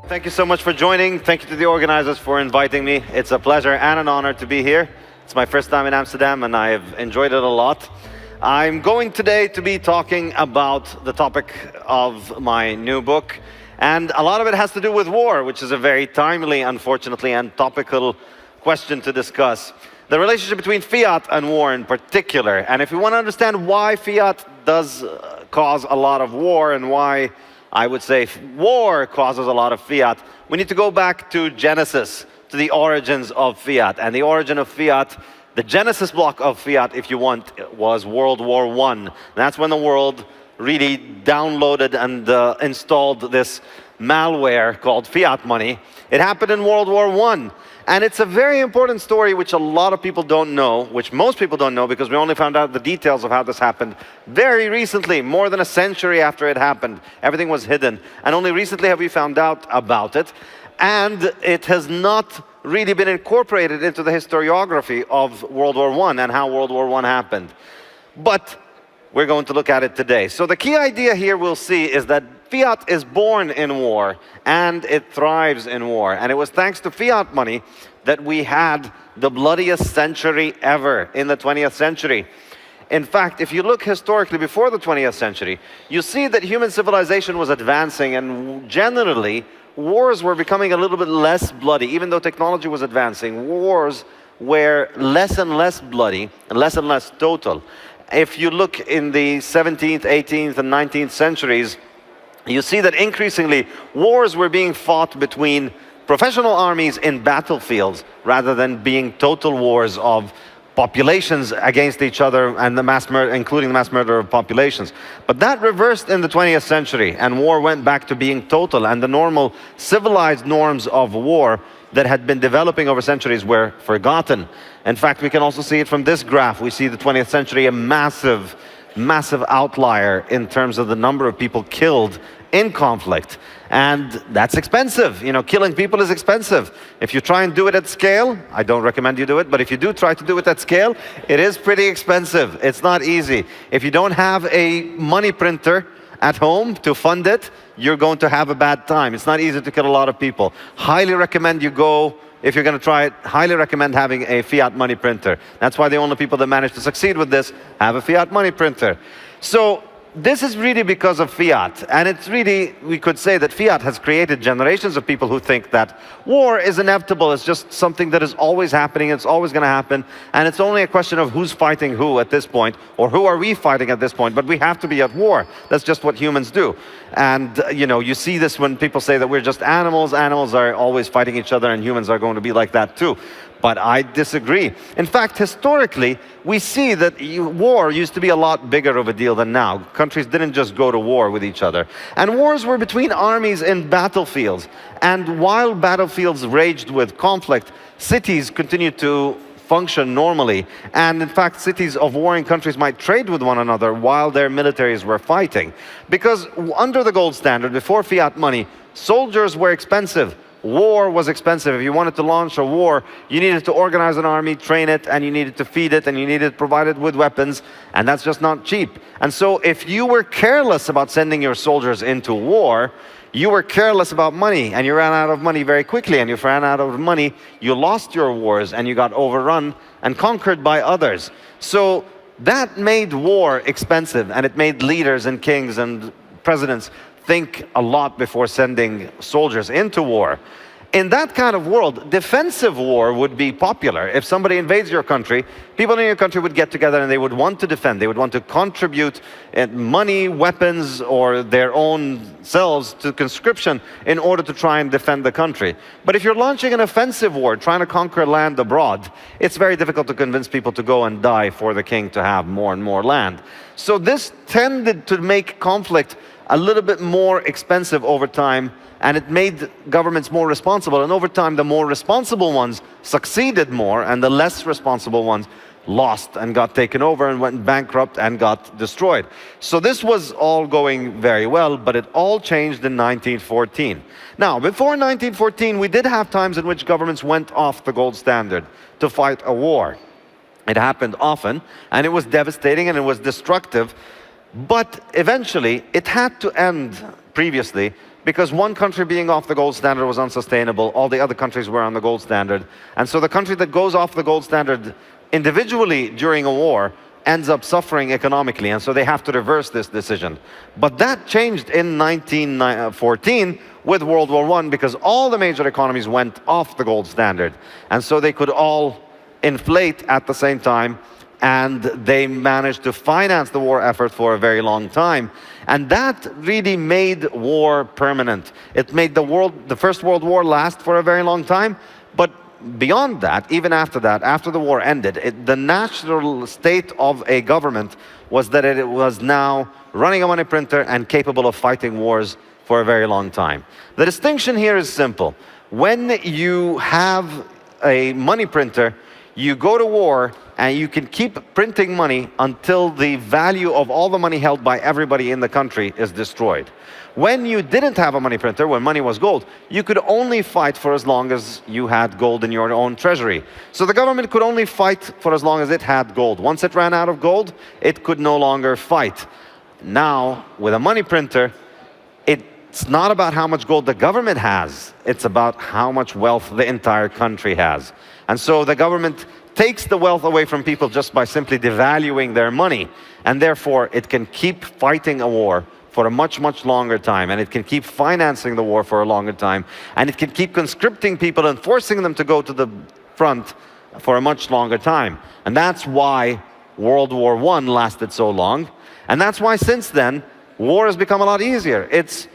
Thank you so much for joining. Thank you to the organizers for inviting me. It's a pleasure and an honor to be here. It's my first time in Amsterdam and I have enjoyed it a lot. I'm going today to be talking about the topic of my new book. And a lot of it has to do with war, which is a very timely, unfortunately, and topical question to discuss. The relationship between fiat and war in particular. And if you want to understand why fiat does cause a lot of war and why I would say war causes a lot of fiat, we need to go back to Genesis, to the origins of fiat. And the origin of fiat, the Genesis block of fiat, if you want, was World War I. That's when the world really downloaded and installed this malware called fiat money. It happened in World War I. And it's a very important story which a lot of people don't know, which most people don't know, because we only found out the details of how this happened very recently, more than a century after it happened. Everything was hidden. And only recently have we found out about it. And it has not really been incorporated into the historiography of World War I and how World War I happened. But we're going to look at it today. So the key idea here we'll see is that fiat is born in war and it thrives in war. And it was thanks to fiat money that we had the bloodiest century ever in the 20th century. In fact, if you look historically before the 20th century, you see that human civilization was advancing and generally wars were becoming a little bit less bloody. Even though technology was advancing, wars were less and less bloody and less total. If you look in the 17th, 18th, and 19th centuries, you see that increasingly wars were being fought between professional armies in battlefields rather than being total wars of populations against each other and including the mass murder of populations. But that reversed in the 20th century and war went back to being total, and the normal civilized norms of war that had been developing over centuries were forgotten. In fact, we can also see it from this graph. We see the 20th century a massive outlier in terms of the number of people killed in conflict. And that's expensive. You know, killing people is expensive. If you try and do it at scale, I don't recommend you do it, but if you do try to do it at scale, it is pretty expensive. It's not easy. If you don't have a money printer at home to fund it, you're going to have a bad time. It's not easy to kill a lot of people. Highly recommend you go, if you're going to try it, highly recommend having a fiat money printer. That's why the only people that manage to succeed with this have a fiat money printer. So this is really because of fiat, and it's really, we could say that fiat has created generations of people who think that war is inevitable, it's just something that is always happening, it's always going to happen, and it's only a question of who's fighting who at this point, or who are we fighting at this point, but we have to be at war. That's just what humans do. And you know, you see this when people say that we're just animals. Animals are always fighting each other, and humans are going to be like that too. But I disagree. In fact, historically, we see that war used to be a lot bigger of a deal than now. Countries didn't just go to war with each other. And wars were between armies in battlefields. And while battlefields raged with conflict, cities continued to function normally. And in fact, cities of warring countries might trade with one another while their militaries were fighting. Because under the gold standard, before fiat money, soldiers were expensive. War was expensive. If you wanted to launch a war, you needed to organize an army, train it, and you needed to feed it, and you needed to provide it with weapons, and that's just not cheap. And so if you were careless about sending your soldiers into war, you were careless about money, and you ran out of money very quickly, and if you ran out of money, you lost your wars, and you got overrun and conquered by others. So that made war expensive, and it made leaders and kings and presidents think a lot before sending soldiers into war. In that kind of world, defensive war would be popular. If somebody invades your country, people in your country would get together and they would want to defend. They would want to contribute money, weapons, or their own selves to conscription in order to try and defend the country. But if you're launching an offensive war, trying to conquer land abroad, it's very difficult to convince people to go and die for the king to have more and more land. So this tended to make conflict a little bit more expensive over time, and it made governments more responsible. And over time, the more responsible ones succeeded more, and the less responsible ones lost and got taken over and went bankrupt and got destroyed. So this was all going very well, but it all changed in 1914. Now, before 1914, we did have times in which governments went off the gold standard to fight a war. It happened often, and it was devastating and it was destructive. But eventually, it had to end previously because one country being off the gold standard was unsustainable. All the other countries were on the gold standard. And so the country that goes off the gold standard individually during a war ends up suffering economically, and so they have to reverse this decision. But that changed in 1914 with World War I, because all the major economies went off the gold standard. And so they could all inflate at the same time, and they managed to finance the war effort for a very long time. And that really made war permanent. It made the First World War last for a very long time, but beyond that, even after that, after the war ended, the natural state of a government was that it was now running a money printer and capable of fighting wars for a very long time. The distinction here is simple. When you have a money printer, you go to war and you can keep printing money until the value of all the money held by everybody in the country is destroyed. When you didn't have a money printer, when money was gold, you could only fight for as long as you had gold in your own treasury. So the government could only fight for as long as it had gold. Once it ran out of gold, it could no longer fight. Now, with a money printer, it's not about how much gold the government has. It's about how much wealth the entire country has. And so the government takes the wealth away from people just by simply devaluing their money. And therefore, it can keep fighting a war for a much, much longer time. And it can keep financing the war for a longer time. And it can keep conscripting people and forcing them to go to the front for a much longer time. And that's why World War I lasted so long. And that's why since then, war has become a lot easier. It's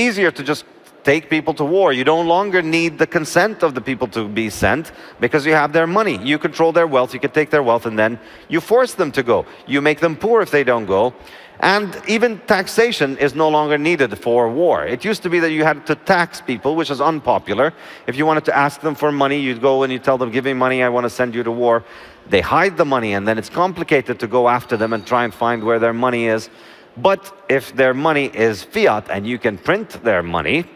easier to just take people to war. You no longer need the consent of the people to be sent, because you have their money. You control their wealth, you can take their wealth, and then you force them to go. You make them poor if they don't go. And even taxation is no longer needed for war. It used to be that you had to tax people, which is unpopular. If you wanted to ask them for money, you'd go and you tell them, give me money, I want to send you to war. They hide the money, and then it's complicated to go after them and try and find where their money is. But if their money is fiat and you can print their money,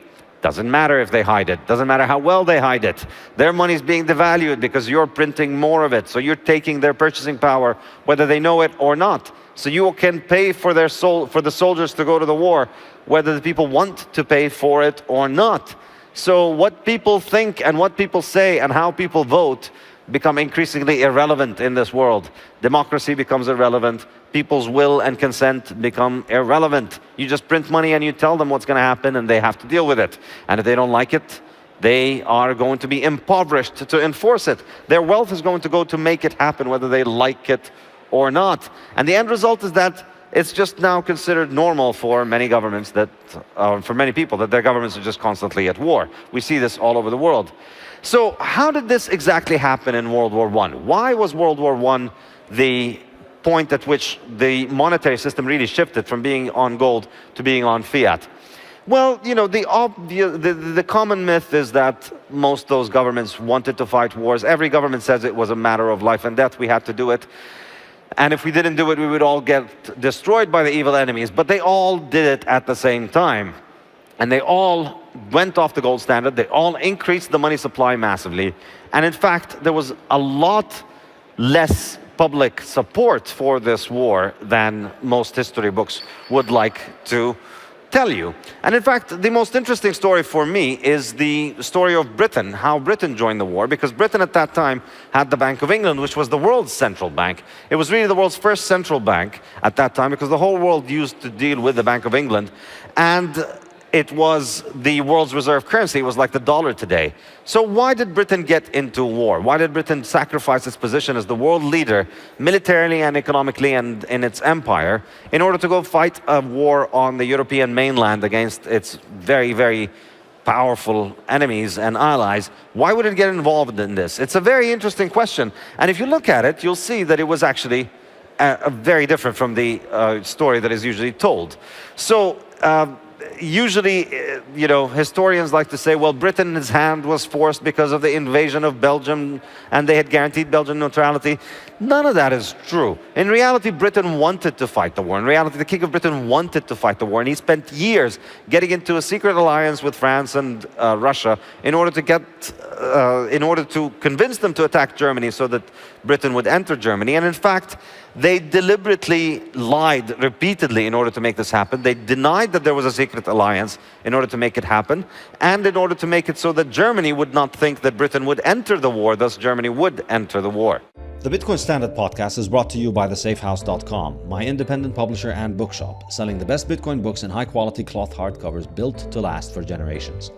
doesn't matter if they hide it, doesn't matter how well they hide it. Their money is being devalued because you're printing more of it. So you're taking their purchasing power, whether they know it or not. So you can pay for the soldiers to go to the war, whether the people want to pay for it or not. So what people think and what people say and how people vote become increasingly irrelevant in this world. Democracy becomes irrelevant. People's will and consent become irrelevant. You just print money and you tell them what's going to happen, and they have to deal with it. And if they don't like it, they are going to be impoverished to enforce it. Their wealth is going to go to make it happen, whether they like it or not. And the end result is that it's just now considered normal for many governments that, for many people, that their governments are just constantly at war. We see this all over the world. So how did this exactly happen in World War I? Why was World War I the point at which the monetary system really shifted from being on gold to being on fiat? Well, you know, the common myth is that most of those governments wanted to fight wars. Every government says it was a matter of life and death. We had to do it. And if we didn't do it, we would all get destroyed by the evil enemies. But they all did it at the same time. And they all went off the gold standard. They all increased the money supply massively. And in fact, there was a lot less public support for this war than most history books would like to tell you. And in fact, the most interesting story for me is the story of Britain, how Britain joined the war, because Britain at that time had the Bank of England, which was the world's central bank. It was really the world's first central bank at that time, because the whole world used to deal with the Bank of England. And it was the world's reserve currency. It was like the dollar today. So why did Britain get into war? Why did Britain sacrifice its position as the world leader, militarily and economically and in its empire, in order to go fight a war on the European mainland against its very, very powerful enemies and allies? Why would it get involved in this? It's a very interesting question. And if you look at it, you'll see that it was actually very different from the story that is usually told. So, usually, you know, historians like to say, well, Britain's hand was forced because of the invasion of Belgium and they had guaranteed Belgian neutrality. None of that is true. In reality, Britain wanted to fight the war. In reality, the King of Britain wanted to fight the war, and he spent years getting into a secret alliance with France and Russia in order to get in order to convince them to attack Germany so that Britain would enter Germany. And in fact, they deliberately lied repeatedly in order to make this happen. They denied that there was a secret alliance in order to make it happen, and in order to make it so that Germany would not think that Britain would enter the war, thus Germany would enter the war. The Bitcoin Standard podcast is brought to you by thesafehouse.com, my independent publisher and bookshop, selling the best Bitcoin books in high-quality cloth hardcovers built to last for generations.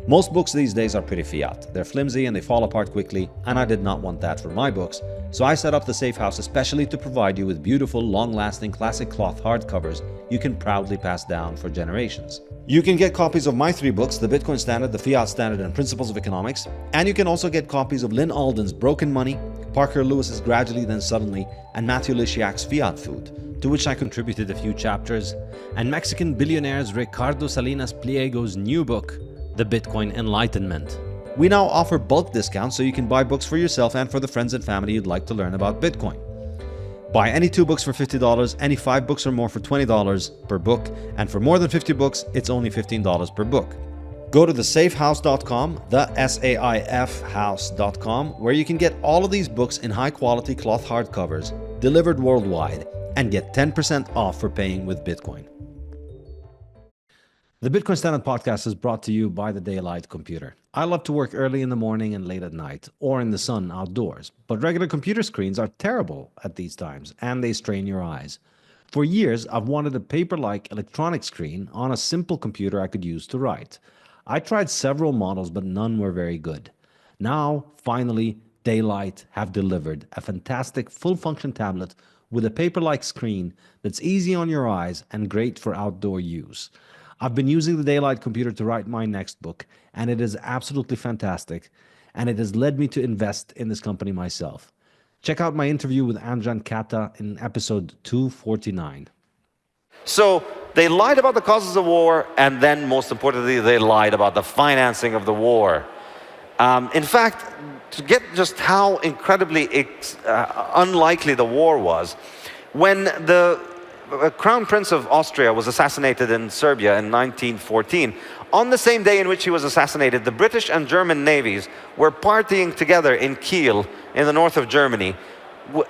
Most books these days are pretty fiat. They're flimsy and they fall apart quickly, and I did not want that for my books, so I set up the Safe House especially to provide you with beautiful, long-lasting classic cloth hardcovers you can proudly pass down for generations. You can get copies of my 3 books, The Bitcoin Standard, The Fiat Standard, and Principles of Economics, and you can also get copies of Lynn Alden's Broken Money, Parker Lewis's Gradually Then Suddenly, and Matthew Lysiak's Fiat Food, to which I contributed a few chapters, and Mexican billionaires Ricardo Salinas Pliego's new book, The Bitcoin Enlightenment. We now offer bulk discounts so you can buy books for yourself and for the friends and family you'd like to learn about Bitcoin. Buy any 2 books for $50, any 5 books or more for $20 per book, and for more than 50 books, it's only $15 per book. Go to thesafehouse.com, the SAIF house.com, where you can get all of these books in high-quality cloth hardcovers, delivered worldwide, and get 10% off for paying with Bitcoin. The Bitcoin Standard podcast is brought to you by the Daylight Computer. I love to work early in the morning and late at night, or in the sun outdoors, but regular computer screens are terrible at these times, and they strain your eyes. For years, I've wanted a paper-like electronic screen on a simple computer I could use to write. I tried several models, but none were very good. Now, finally, Daylight have delivered a fantastic full-function tablet with a paper-like screen that's easy on your eyes and great for outdoor use. I've been using the Daylight computer to write my next book, and it is absolutely fantastic, and it has led me to invest in this company myself. Check out my interview with Anjan Kata in episode 249. So they lied about the causes of war, and then most importantly, they lied about the financing of the war. In fact, to get just how incredibly unlikely the war was, when the Crown Prince of Austria was assassinated in Serbia in 1914, on the same day in which he was assassinated, the British and German navies were partying together in Kiel, in the north of Germany,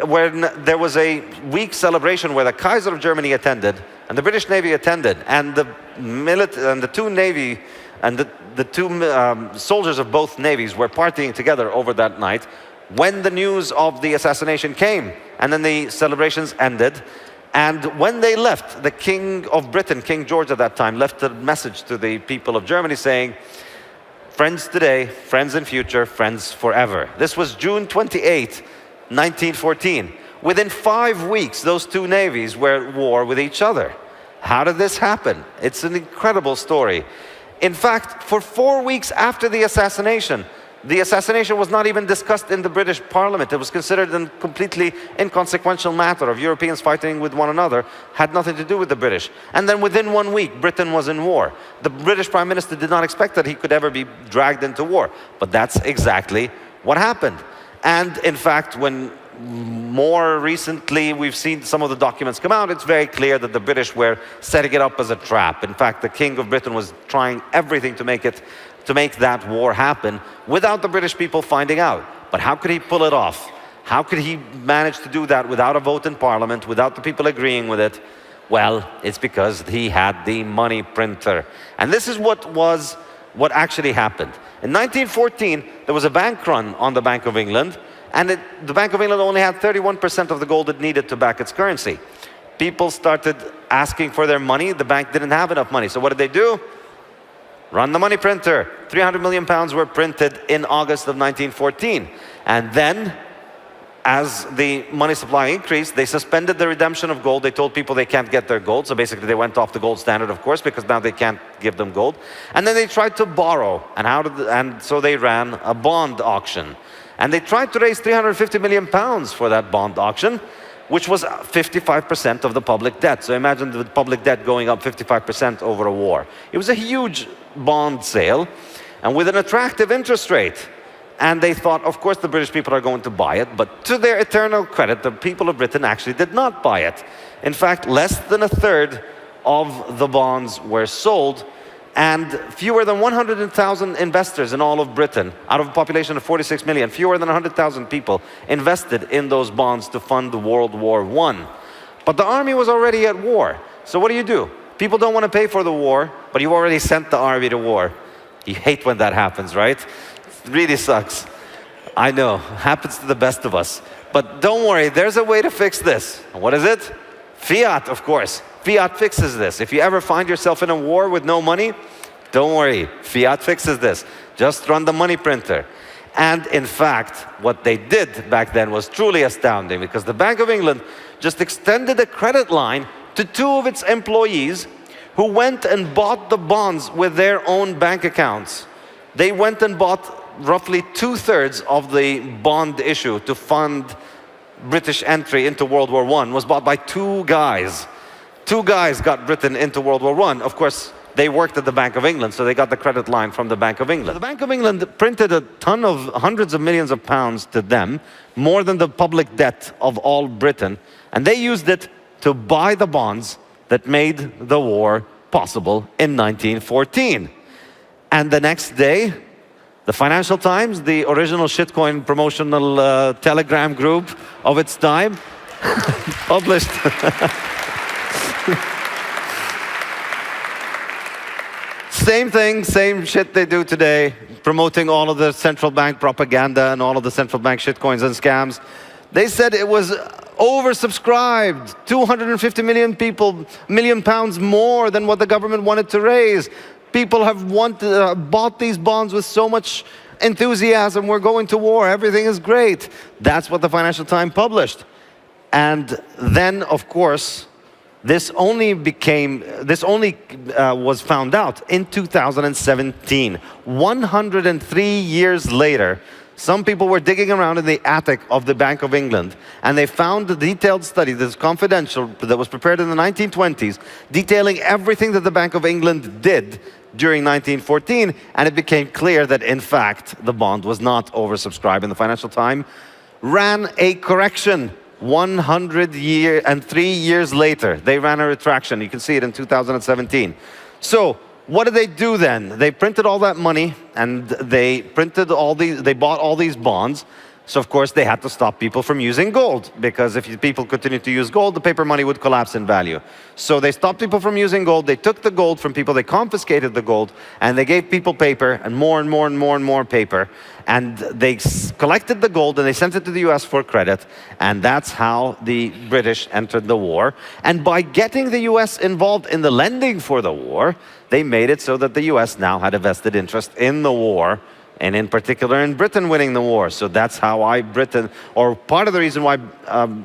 where there was a week celebration where the Kaiser of Germany attended, and the British Navy attended, and the two navy and the two soldiers of both navies were partying together over that night when the news of the assassination came, and then the celebrations ended. And when they left, the King of Britain, King George at that time, left a message to the people of Germany saying, "Friends today, friends in future, friends forever." This was June 28, 1914. Within 5 weeks, those two navies were at war with each other. How did this happen? It's an incredible story. In fact, for 4 weeks after the assassination was not even discussed in the British Parliament. It was considered a completely inconsequential matter of Europeans fighting with one another, had nothing to do with the British. And then within 1 week, Britain was in war. The British Prime Minister did not expect that he could ever be dragged into war. But that's exactly what happened. And in fact, when more recently we've seen some of the documents come out, it's very clear that the British were setting it up as a trap. In fact, the King of Britain was trying everything to make that war happen without the British people finding out. But how could he pull it off? How could he manage to do that without a vote in Parliament, without the people agreeing with it? Well, it's because he had the money printer. And this is what actually happened. In 1914, there was a bank run on the Bank of England, and the Bank of England only had 31% of the gold it needed to back its currency. People started asking for their money. The bank didn't have enough money. So what did they do? Run the money printer. 300 million pounds were printed in August of 1914. And then, as the money supply increased, they suspended the redemption of gold. They told people they can't get their gold. So basically they went off the gold standard, of course, because now they can't give them gold. And then they tried to borrow. And so they ran a bond auction. And they tried to raise 350 million pounds for that bond auction, which was 55% of the public debt. So imagine the public debt going up 55% over a war. It was a huge bond sale, and with an attractive interest rate. And they thought, of course, the British people are going to buy it, but to their eternal credit, the people of Britain actually did not buy it. In fact, less than a third of the bonds were sold, And fewer than 100,000 investors in all of Britain, out of a population of 46 million, fewer than 100,000 people invested in those bonds to fund World War I. But the army was already at war. So what do? People don't want to pay for the war, but you've already sent the army to war. You hate when that happens, right? It really sucks. I know, happens to the best of us. But don't worry, there's a way to fix this. And what is it? Fiat, of course. Fiat fixes this. If you ever find yourself in a war with no money, don't worry, Fiat fixes this. Just run the money printer. And in fact, what they did back then was truly astounding, because the Bank of England just extended a credit line to 2 of its employees who went and bought the bonds with their own bank accounts. They went and bought roughly 2/3 of the bond issue to fund British entry into World War I was bought by 2 guys. 2 guys got Britain into World War I. Of course, they worked at the Bank of England, so they got the credit line from the Bank of England. The Bank of England printed a ton of hundreds of millions of pounds to them, more than the public debt of all Britain, and they used it to buy the bonds that made the war possible in 1914. And the next day, the Financial Times, the original shitcoin promotional telegram group of its time, published same thing, same shit they do today, promoting all of the central bank propaganda and all of the central bank shitcoins and scams. They said it was oversubscribed, 250 million pounds more than what the government wanted to raise. People have bought these bonds with so much enthusiasm. We're going to war. Everything is great. That's what the Financial Times published. And then, of course, this only was found out in 2017. 103 years later, some people were digging around in the attic of the Bank of England, and they found a detailed study that's confidential, that was prepared in the 1920s, detailing everything that the Bank of England did during 1914, and it became clear that, in fact, the bond was not oversubscribed. And the Financial Times ran a correction 103 years later. They ran a retraction. You can see it in 2017. So what did they do then? They printed all that money, and they bought all these bonds. So of course they had to stop people from using gold, because if people continued to use gold, the paper money would collapse in value. So they stopped people from using gold. They took the gold from people, they confiscated the gold, and they gave people paper, and more and more and more and more paper. And they collected the gold and they sent it to the US for credit. And that's how the British entered the war. And by getting the US involved in the lending for the war, they made it so that the US now had a vested interest in the war, and in particular in Britain winning the war. So that's how part of the reason why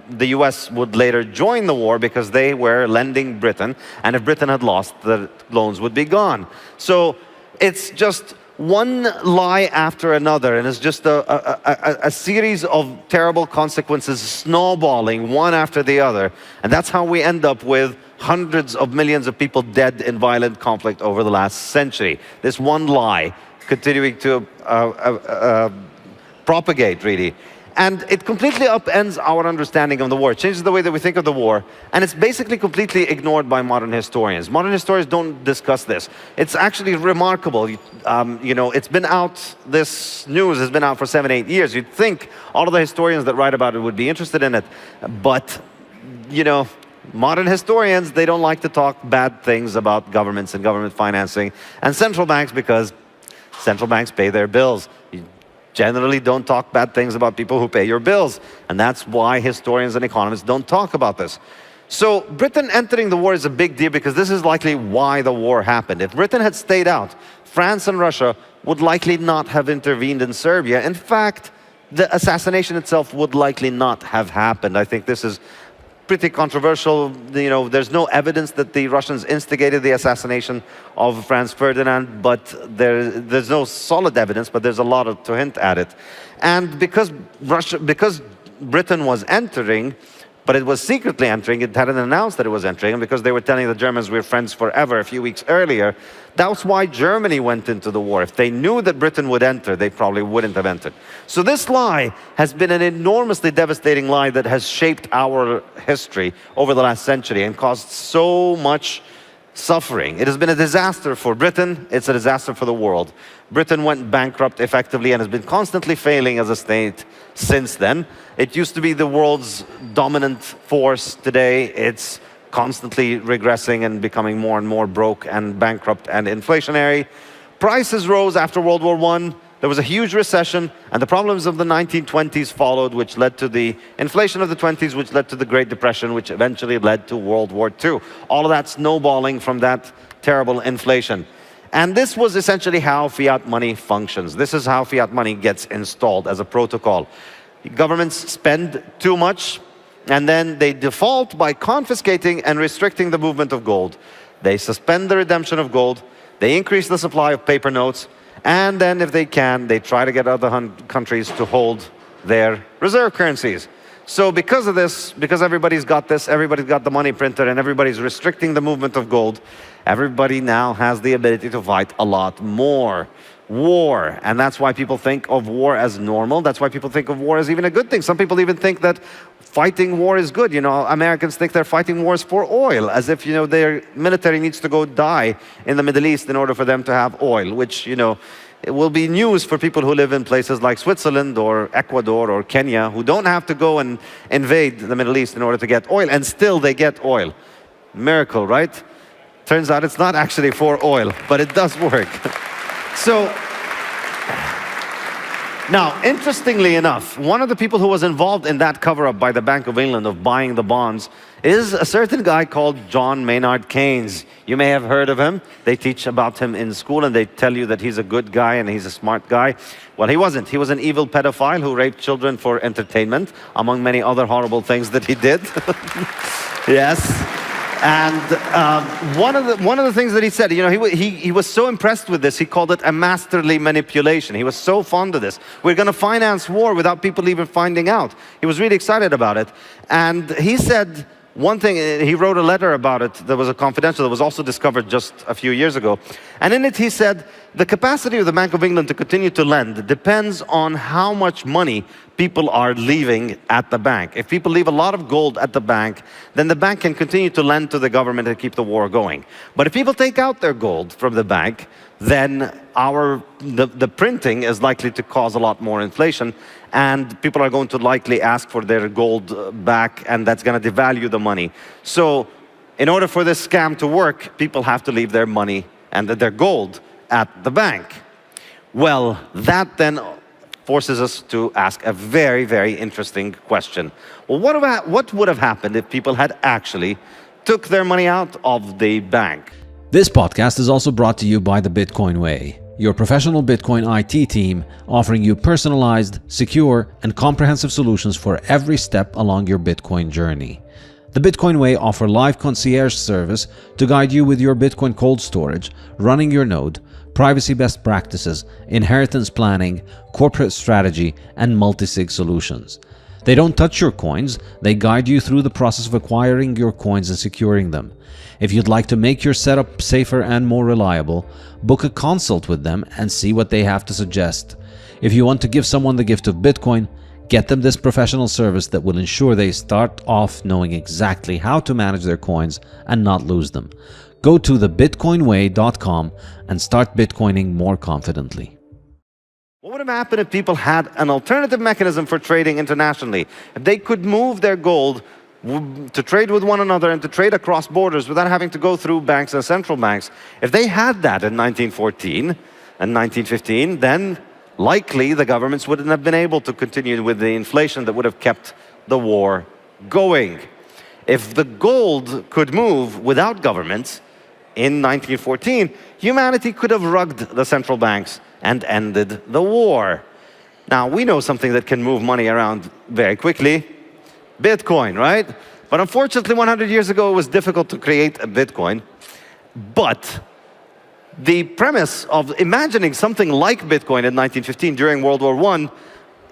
the US would later join the war, because they were lending Britain, and if Britain had lost, the loans would be gone. So it's just one lie after another, and it's just a series of terrible consequences snowballing one after the other. And that's how we end up with hundreds of millions of people dead in violent conflict over the last century. This one lie continuing to propagate, really. And it completely upends our understanding of the war. It changes the way that we think of the war. And it's basically completely ignored by modern historians. Modern historians don't discuss this. It's actually remarkable. It's been out, this news has been out for 7-8 years. You'd think all of the historians that write about it would be interested in it. But, modern historians, they don't like to talk bad things about governments and government financing and central banks, because central banks pay their bills. You generally don't talk bad things about people who pay your bills. And that's why historians and economists don't talk about this. So Britain entering the war is a big deal, because this is likely why the war happened. If Britain had stayed out, France and Russia would likely not have intervened in Serbia. In fact, the assassination itself would likely not have happened. I think this is pretty controversial. There's no evidence that the Russians instigated the assassination of Franz Ferdinand, but there's no solid evidence, but there's a lot to hint at it. And because Britain was entering, but it was secretly entering, it hadn't announced that it was entering, and because they were telling the Germans we're friends forever a few weeks earlier, that's why Germany went into the war. If they knew that Britain would enter, they probably wouldn't have entered. So this lie has been an enormously devastating lie that has shaped our history over the last century and caused so much suffering. It has been a disaster for Britain. It's a disaster for the world. Britain went bankrupt effectively and has been constantly failing as a state since then. It used to be the world's dominant force. Today, it's constantly regressing and becoming more and more broke and bankrupt and inflationary. Prices rose after World War I. There was a huge recession, and the problems of the 1920s followed, which led to the inflation of the 20s, which led to the Great Depression, which eventually led to World War II. All of that snowballing from that terrible inflation. And this was essentially how fiat money functions. This is how fiat money gets installed as a protocol. Governments spend too much, and then they default by confiscating and restricting the movement of gold. They suspend the redemption of gold, they increase the supply of paper notes, and then if they can, they try to get other countries to hold their reserve currencies. So because of this, because everybody's got this, everybody's got the money printer, and everybody's restricting the movement of gold, everybody now has the ability to fight a lot more. War. And that's why people think of war as normal. That's why people think of war as even a good thing. Some people even think that fighting war is good. You know, Americans think they're fighting wars for oil, as if, you know, their military needs to go die in the Middle East in order for them to have oil, which, you know, it will be news for people who live in places like Switzerland or Ecuador or Kenya, who don't have to go and invade the Middle East in order to get oil, and still they get oil. Miracle, right? Turns out it's not actually for oil, but it does work. So, now, interestingly enough, one of the people who was involved in that cover-up by the Bank of England of buying the bonds is a certain guy called John Maynard Keynes. You may have heard of him. They teach about him in school, and they tell you that he's a good guy and he's a smart guy. Well, he wasn't. He was an evil pedophile who raped children for entertainment, among many other horrible things that he did. Yes. And one of the things that he said, you know, he was so impressed with this, he called it a masterly manipulation. He was so fond of this. We're going to finance war without people even finding out. He was really excited about it. And he said one thing, he wrote a letter about it that was a confidential, that was also discovered just a few years ago. And in it he said, the capacity of the Bank of England to continue to lend depends on how much money people are leaving at the bank. If people leave a lot of gold at the bank, then the bank can continue to lend to the government and keep the war going. But if people take out their gold from the bank, then the printing is likely to cause a lot more inflation, and people are going to likely ask for their gold back, and that's going to devalue the money. So in order for this scam to work, people have to leave their money and their gold at the bank. Well, that then forces us to ask a very, very interesting question. Well, what would have happened if people had actually took their money out of the bank? This podcast is also brought to you by the Bitcoin Way, your professional Bitcoin IT team offering you personalized, secure, and comprehensive solutions for every step along your Bitcoin journey. The Bitcoin Way offer live concierge service to guide you with your Bitcoin cold storage, running your node, privacy best practices, inheritance planning, corporate strategy, and multi-sig solutions. They don't touch your coins, they guide you through the process of acquiring your coins and securing them. If you'd like to make your setup safer and more reliable, book a consult with them and see what they have to suggest. If you want to give someone the gift of Bitcoin, get them this professional service that will ensure they start off knowing exactly how to manage their coins and not lose them. Go to thebitcoinway.com and start Bitcoining more confidently. What would have happened if people had an alternative mechanism for trading internationally? If they could move their gold to trade with one another and to trade across borders without having to go through banks and central banks, if they had that in 1914 and 1915, then likely the governments wouldn't have been able to continue with the inflation that would have kept the war going. If the gold could move without governments in 1914, humanity could have rugged the central banks and ended the war. Now, we know something that can move money around very quickly. Bitcoin, right? But unfortunately, 100 years ago, it was difficult to create a Bitcoin. But the premise of imagining something like Bitcoin in 1915 during World War I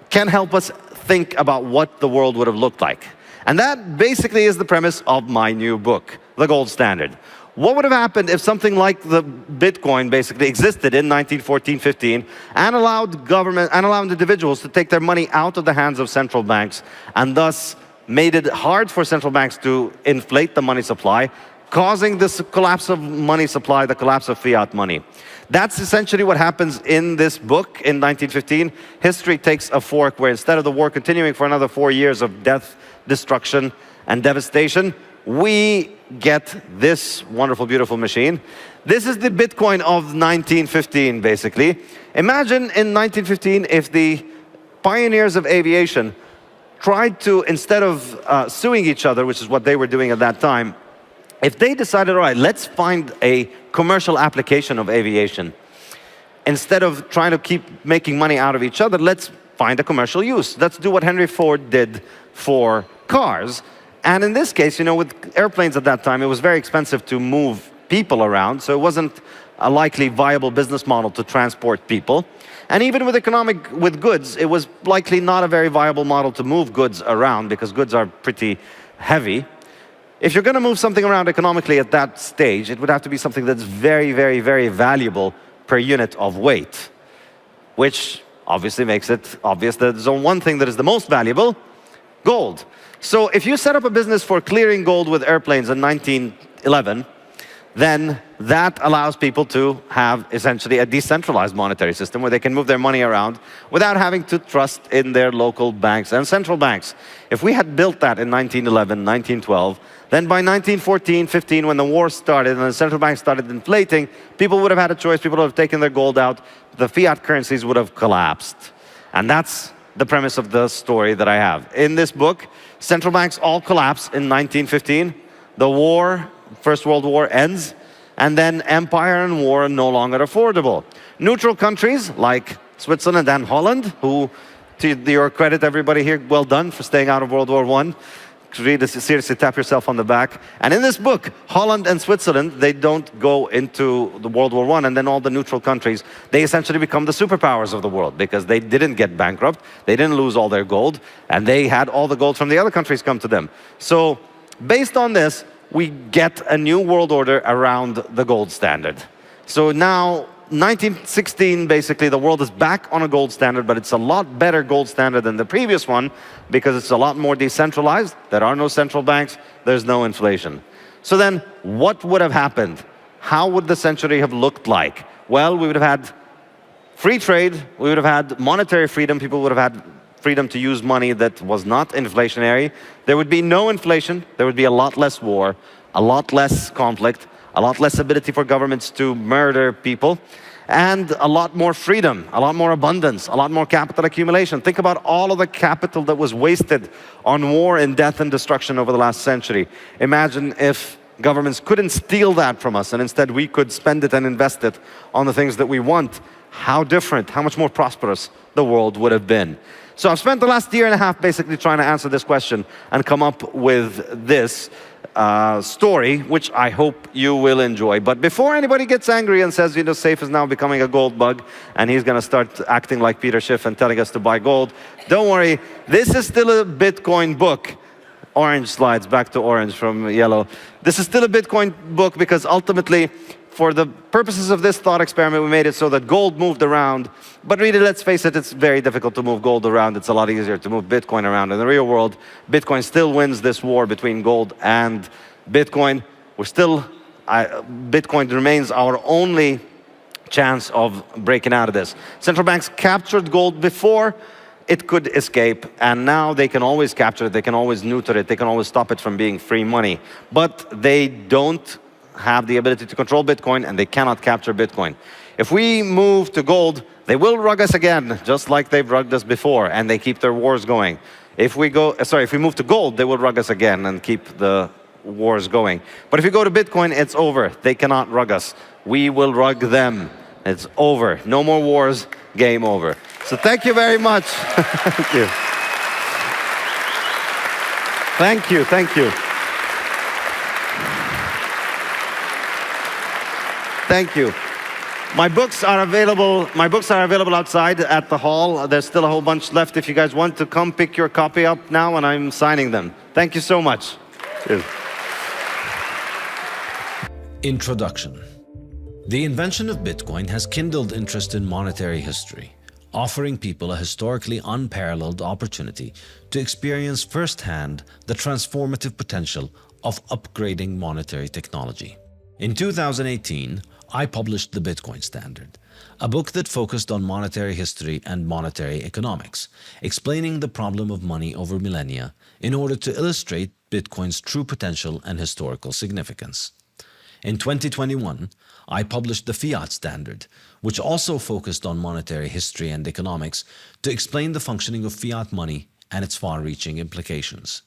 can help us think about what the world would have looked like. And that basically is the premise of my new book, The Gold Standard. What would have happened if something like the Bitcoin basically existed in 1914-15 and allowed individuals to take their money out of the hands of central banks, and thus made it hard for central banks to inflate the money supply, causing this collapse of money supply, the collapse of fiat money. That's essentially what happens in this book in 1915. History takes a fork where instead of the war continuing for another 4 years of death, destruction, and devastation, we get this wonderful, beautiful machine. This is the Bitcoin of 1915, basically. Imagine in 1915 if the pioneers of aviation tried to, instead of suing each other, which is what they were doing at that time, if they decided, all right, let's find a commercial application of aviation. Instead of trying to keep making money out of each other, let's find a commercial use. Let's do what Henry Ford did for cars. And in this case, you know, with airplanes at that time, it was very expensive to move people around, so it wasn't a likely viable business model to transport people. And even with goods, it was likely not a very viable model to move goods around because goods are pretty heavy. If you're going to move something around economically at that stage, it would have to be something that's very, very, very valuable per unit of weight, which obviously makes it obvious that there's only one thing that is the most valuable: gold. So if you set up a business for clearing gold with airplanes in 1911, then that allows people to have essentially a decentralized monetary system where they can move their money around without having to trust in their local banks and central banks. If we had built that in 1911, 1912, then by 1914, 15, when the war started and the central banks started inflating, people would have had a choice. People would have taken their gold out. The fiat currencies would have collapsed. And that's the premise of the story that I have. In this book, central banks all collapse in 1915. The war, First World War, ends, and then empire and war are no longer affordable. Neutral countries like Switzerland and Holland, who, to your credit, everybody here, well done for staying out of World War I. Really seriously tap yourself on the back. And in this book, Holland and Switzerland, they don't go into the World War I, and then all the neutral countries, they essentially become the superpowers of the world because they didn't get bankrupt, they didn't lose all their gold, and they had all the gold from the other countries come to them. So based on this, we get a new world order around the gold standard. So now, 1916, basically, the world is back on a gold standard, but it's a lot better gold standard than the previous one because it's a lot more decentralized. There are no central banks. There's no inflation. So then, what would have happened? How would the century have looked like? Well, we would have had free trade. We would have had monetary freedom. People would have had freedom to use money that was not inflationary. There would be no inflation. There would be a lot less war, a lot less conflict, a lot less ability for governments to murder people, and a lot more freedom, a lot more abundance, a lot more capital accumulation. Think about all of the capital that was wasted on war and death and destruction over the last century. Imagine if governments couldn't steal that from us and instead we could spend it and invest it on the things that we want. How different, how much more prosperous the world would have been. So I've spent the last year and a half basically trying to answer this question and come up with this story, which I hope you will enjoy. But before anybody gets angry and says, you know, Saif is now becoming a gold bug and he's going to start acting like Peter Schiff and telling us to buy gold, don't worry, this is still a Bitcoin book. Orange slides, back to orange from yellow. This is still a Bitcoin book because ultimately, for the purposes of this thought experiment, we made it so that gold moved around. But really, let's face it, it's very difficult to move gold around. It's a lot easier to move Bitcoin around. In the real world, Bitcoin still wins this war between gold and Bitcoin. Bitcoin remains our only chance of breaking out of this. Central banks captured gold before it could escape, and now they can always capture it, they can always neuter it, they can always stop it from being free money. But they don't have the ability to control Bitcoin, and they cannot capture Bitcoin. If we move to gold, they will rug us again, just like they've rugged us before, and they keep their wars going. If we move to gold, they will rug us again and keep the wars going. But if we go to Bitcoin, it's over. They cannot rug us. We will rug them. It's over. No more wars. Game over. So thank you very much. Thank you. Thank you. Thank you. Thank you. My books are available outside at the hall. There's still a whole bunch left if you guys want to come pick your copy up now, and I'm signing them. Thank you so much. Cheers. Introduction. The invention of Bitcoin has kindled interest in monetary history, offering people a historically unparalleled opportunity to experience firsthand the transformative potential of upgrading monetary technology. In 2018, I published The Bitcoin Standard, a book that focused on monetary history and monetary economics, explaining the problem of money over millennia in order to illustrate Bitcoin's true potential and historical significance. In 2021, I published the Fiat Standard, which also focused on monetary history and economics to explain the functioning of fiat money and its far-reaching implications.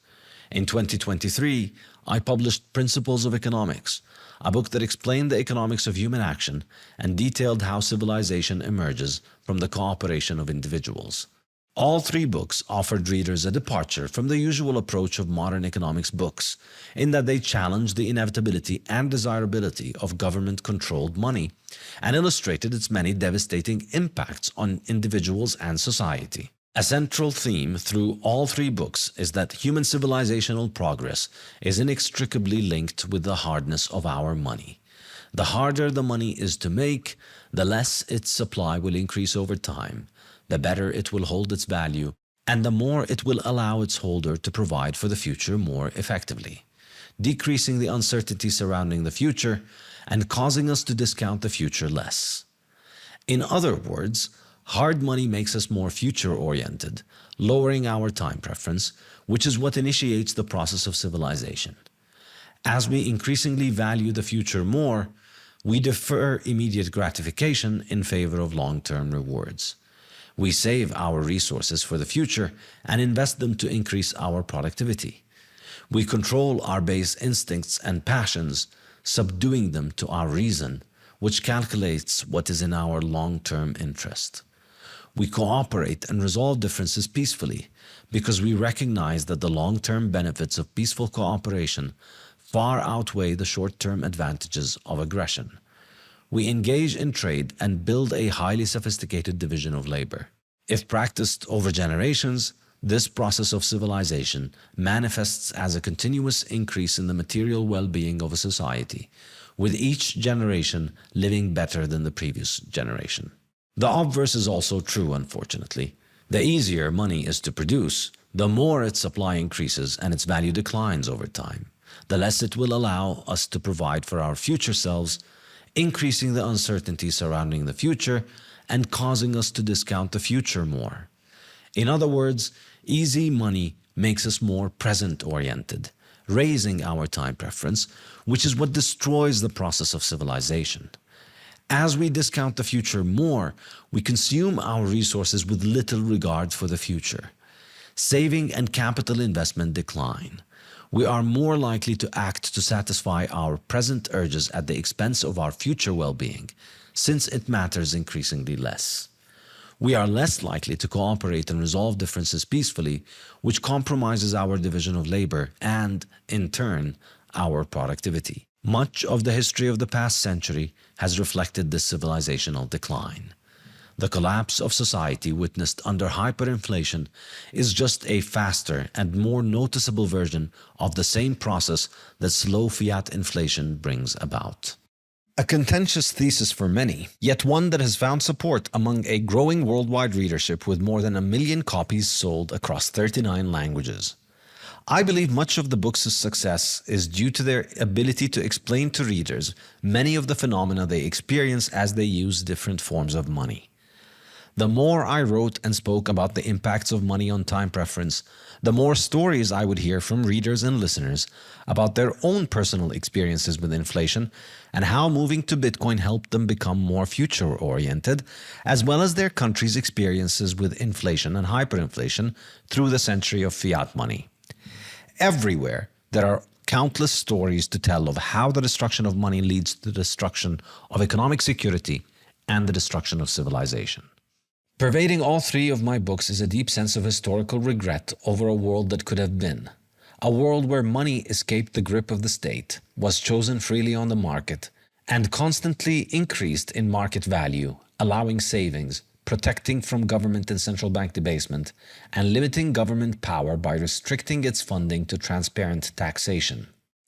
In 2023, I published Principles of Economics, a book that explained the economics of human action and detailed how civilization emerges from the cooperation of individuals. All three books offered readers a departure from the usual approach of modern economics books, in that they challenged the inevitability and desirability of government-controlled money and illustrated its many devastating impacts on individuals and society. A central theme through all three books is that human civilizational progress is inextricably linked with the hardness of our money. The harder the money is to make, the less its supply will increase over time, the better it will hold its value, and the more it will allow its holder to provide for the future more effectively, decreasing the uncertainty surrounding the future and causing us to discount the future less. In other words, hard money makes us more future-oriented, lowering our time preference, which is what initiates the process of civilization. As we increasingly value the future more, we defer immediate gratification in favor of long-term rewards. We save our resources for the future and invest them to increase our productivity. We control our base instincts and passions, subduing them to our reason, which calculates what is in our long-term interest. We cooperate and resolve differences peacefully because we recognize that the long-term benefits of peaceful cooperation far outweigh the short-term advantages of aggression. We engage in trade and build a highly sophisticated division of labor. If practiced over generations, this process of civilization manifests as a continuous increase in the material well-being of a society, with each generation living better than the previous generation. The obverse is also true, unfortunately. The easier money is to produce, the more its supply increases and its value declines over time, the less it will allow us to provide for our future selves, increasing the uncertainty surrounding the future and causing us to discount the future more. In other words, easy money makes us more present-oriented, raising our time preference, which is what destroys the process of civilization. As we discount the future more, we consume our resources with little regard for the future. Saving and capital investment decline. We are more likely to act to satisfy our present urges at the expense of our future well-being, since it matters increasingly less. We are less likely to cooperate and resolve differences peacefully, which compromises our division of labor and, in turn, our productivity. Much of the history of the past century has reflected this civilizational decline. The collapse of society witnessed under hyperinflation is just a faster and more noticeable version of the same process that slow fiat inflation brings about. A contentious thesis for many, yet one that has found support among a growing worldwide readership with more than 1 million copies sold across 39 languages. I believe much of the book's success is due to their ability to explain to readers many of the phenomena they experience as they use different forms of money. The more I wrote and spoke about the impacts of money on time preference, the more stories I would hear from readers and listeners about their own personal experiences with inflation and how moving to Bitcoin helped them become more future-oriented, as well as their country's experiences with inflation and hyperinflation through the century of fiat money. Everywhere, there are countless stories to tell of how the destruction of money leads to the destruction of economic security and the destruction of civilization. Pervading all three of my books is a deep sense of historical regret over a world that could have been. A world where money escaped the grip of the state, was chosen freely on the market, and constantly increased in market value, allowing savings, protecting from government and central bank debasement, and limiting government power by restricting its funding to transparent taxation.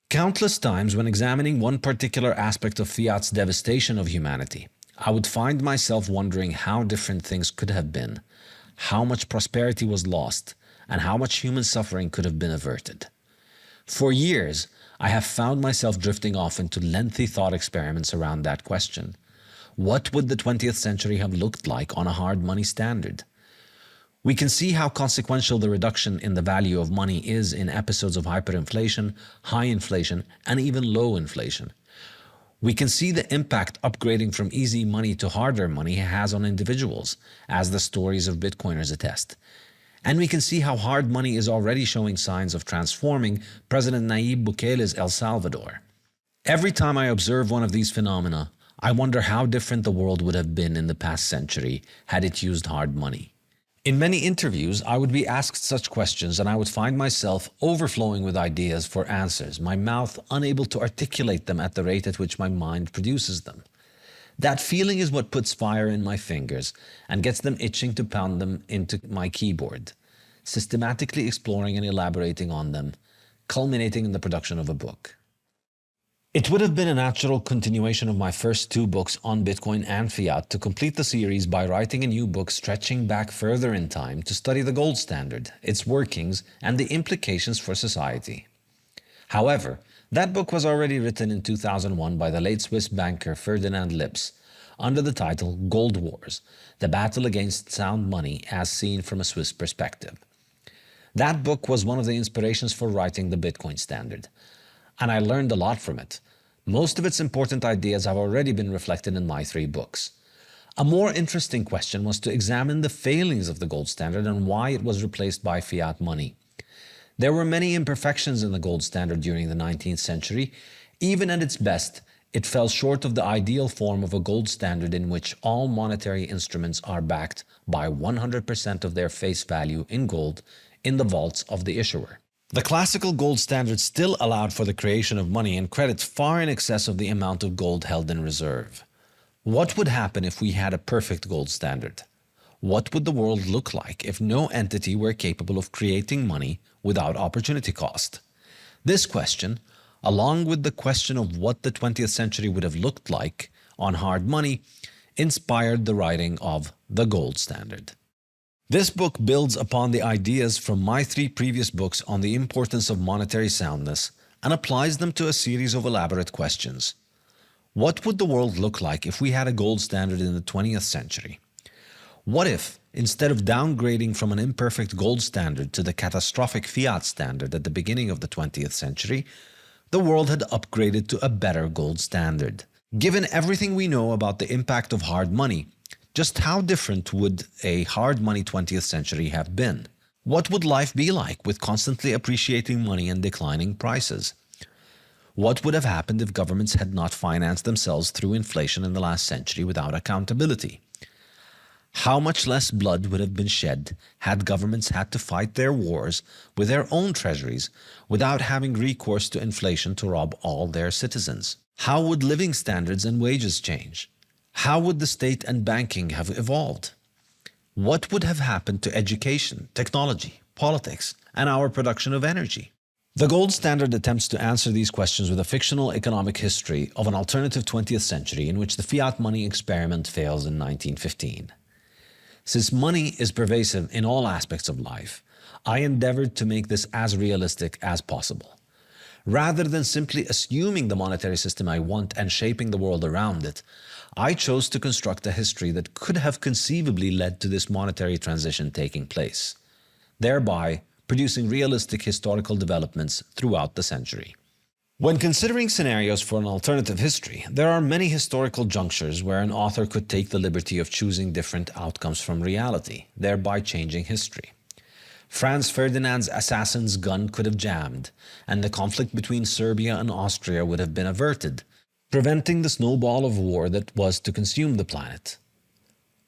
Countless times when examining one particular aspect of fiat's devastation of humanity, I would find myself wondering how different things could have been, how much prosperity was lost, and how much human suffering could have been averted. For years, I have found myself drifting off into lengthy thought experiments around that question. What would the 20th century have looked like on a hard money standard? We can see how consequential the reduction in the value of money is in episodes of hyperinflation, high inflation, and even low inflation. We can see the impact upgrading from easy money to harder money has on individuals, as the stories of Bitcoiners attest. And we can see how hard money is already showing signs of transforming President Nayib Bukele's El Salvador. Every time I observe one of these phenomena, I wonder how different the world would have been in the past century had it used hard money. In many interviews, I would be asked such questions and I would find myself overflowing with ideas for answers, my mouth unable to articulate them at the rate at which my mind produces them. That feeling is what puts fire in my fingers and gets them itching to pound them into my keyboard, systematically exploring and elaborating on them, culminating in the production of a book. It would have been a natural continuation of my first two books on Bitcoin and fiat to complete the series by writing a new book stretching back further in time to study the gold standard, its workings, and the implications for society. However, that book was already written in 2001 by the late Swiss banker Ferdinand Lips under the title Gold Wars, the battle against sound money as seen from a Swiss perspective. That book was one of the inspirations for writing the Bitcoin standard, and I learned a lot from it. Most of its important ideas have already been reflected in my three books. A more interesting question was to examine the failings of the gold standard and why it was replaced by fiat money. There were many imperfections in the gold standard during the 19th century. Even at its best, it fell short of the ideal form of a gold standard in which all monetary instruments are backed by 100% of their face value in gold in the vaults of the issuer. The classical gold standard still allowed for the creation of money and credit far in excess of the amount of gold held in reserve. What would happen if we had a perfect gold standard? What would the world look like if no entity were capable of creating money without opportunity cost? This question, along with the question of what the 20th century would have looked like on hard money, inspired the writing of The Gold Standard. This book builds upon the ideas from my three previous books on the importance of monetary soundness and applies them to a series of elaborate questions. What would the world look like if we had a gold standard in the 20th century? What if, instead of downgrading from an imperfect gold standard to the catastrophic fiat standard at the beginning of the 20th century, the world had upgraded to a better gold standard? Given everything we know about the impact of hard money, just how different would a hard money 20th century have been? What would life be like with constantly appreciating money and declining prices? What would have happened if governments had not financed themselves through inflation in the last century without accountability? How much less blood would have been shed had governments had to fight their wars with their own treasuries without having recourse to inflation to rob all their citizens? How would living standards and wages change? How would the state and banking have evolved? What would have happened to education, technology, politics, and our production of energy? The gold standard attempts to answer these questions with a fictional economic history of an alternative 20th century in which the fiat money experiment fails in 1915. Since money is pervasive in all aspects of life, I endeavored to make this as realistic as possible. Rather than simply assuming the monetary system I want and shaping the world around it, I chose to construct a history that could have conceivably led to this monetary transition taking place, thereby producing realistic historical developments throughout the century. When considering scenarios for an alternative history, there are many historical junctures where an author could take the liberty of choosing different outcomes from reality, thereby changing history. Franz Ferdinand's assassin's gun could have jammed, and the conflict between Serbia and Austria would have been averted, preventing the snowball of war that was to consume the planet.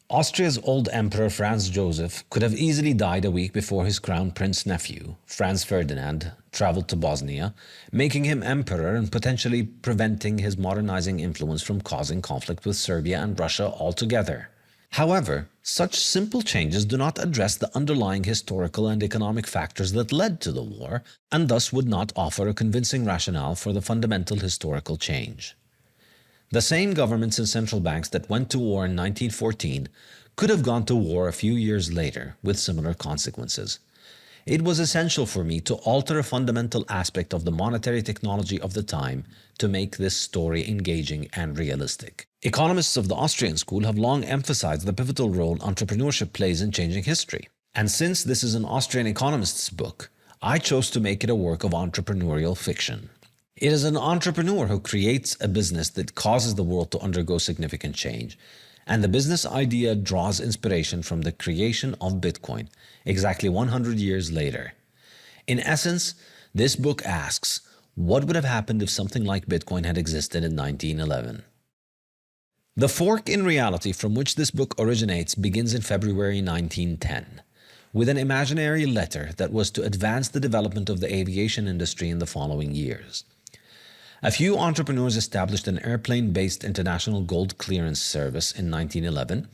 Austria's old emperor Franz Joseph could have easily died a week before his crown prince nephew, Franz Ferdinand, traveled to Bosnia, making him emperor and potentially preventing his modernizing influence from causing conflict with Serbia and Russia altogether. However, such simple changes do not address the underlying historical and economic factors that led to the war, and thus would not offer a convincing rationale for the fundamental historical change. The same governments and central banks that went to war in 1914 could have gone to war a few years later with similar consequences. it was essential for me to alter a fundamental aspect of the monetary technology of the time to make this story engaging and realistic. Economists of the Austrian school have long emphasized the pivotal role entrepreneurship plays in changing history. And since this is an Austrian economist's book, I chose to make it a work of entrepreneurial fiction. It is an entrepreneur who creates a business that causes the world to undergo significant change. And the business idea draws inspiration from the creation of Bitcoin, exactly 100 years later. In essence, this book asks, what would have happened if something like Bitcoin had existed in 1911? The fork in reality from which this book originates begins in February 1910, with an imaginary letter that was to advance the development of the aviation industry in the following years. A few entrepreneurs established an airplane-based international gold clearance service in 1911,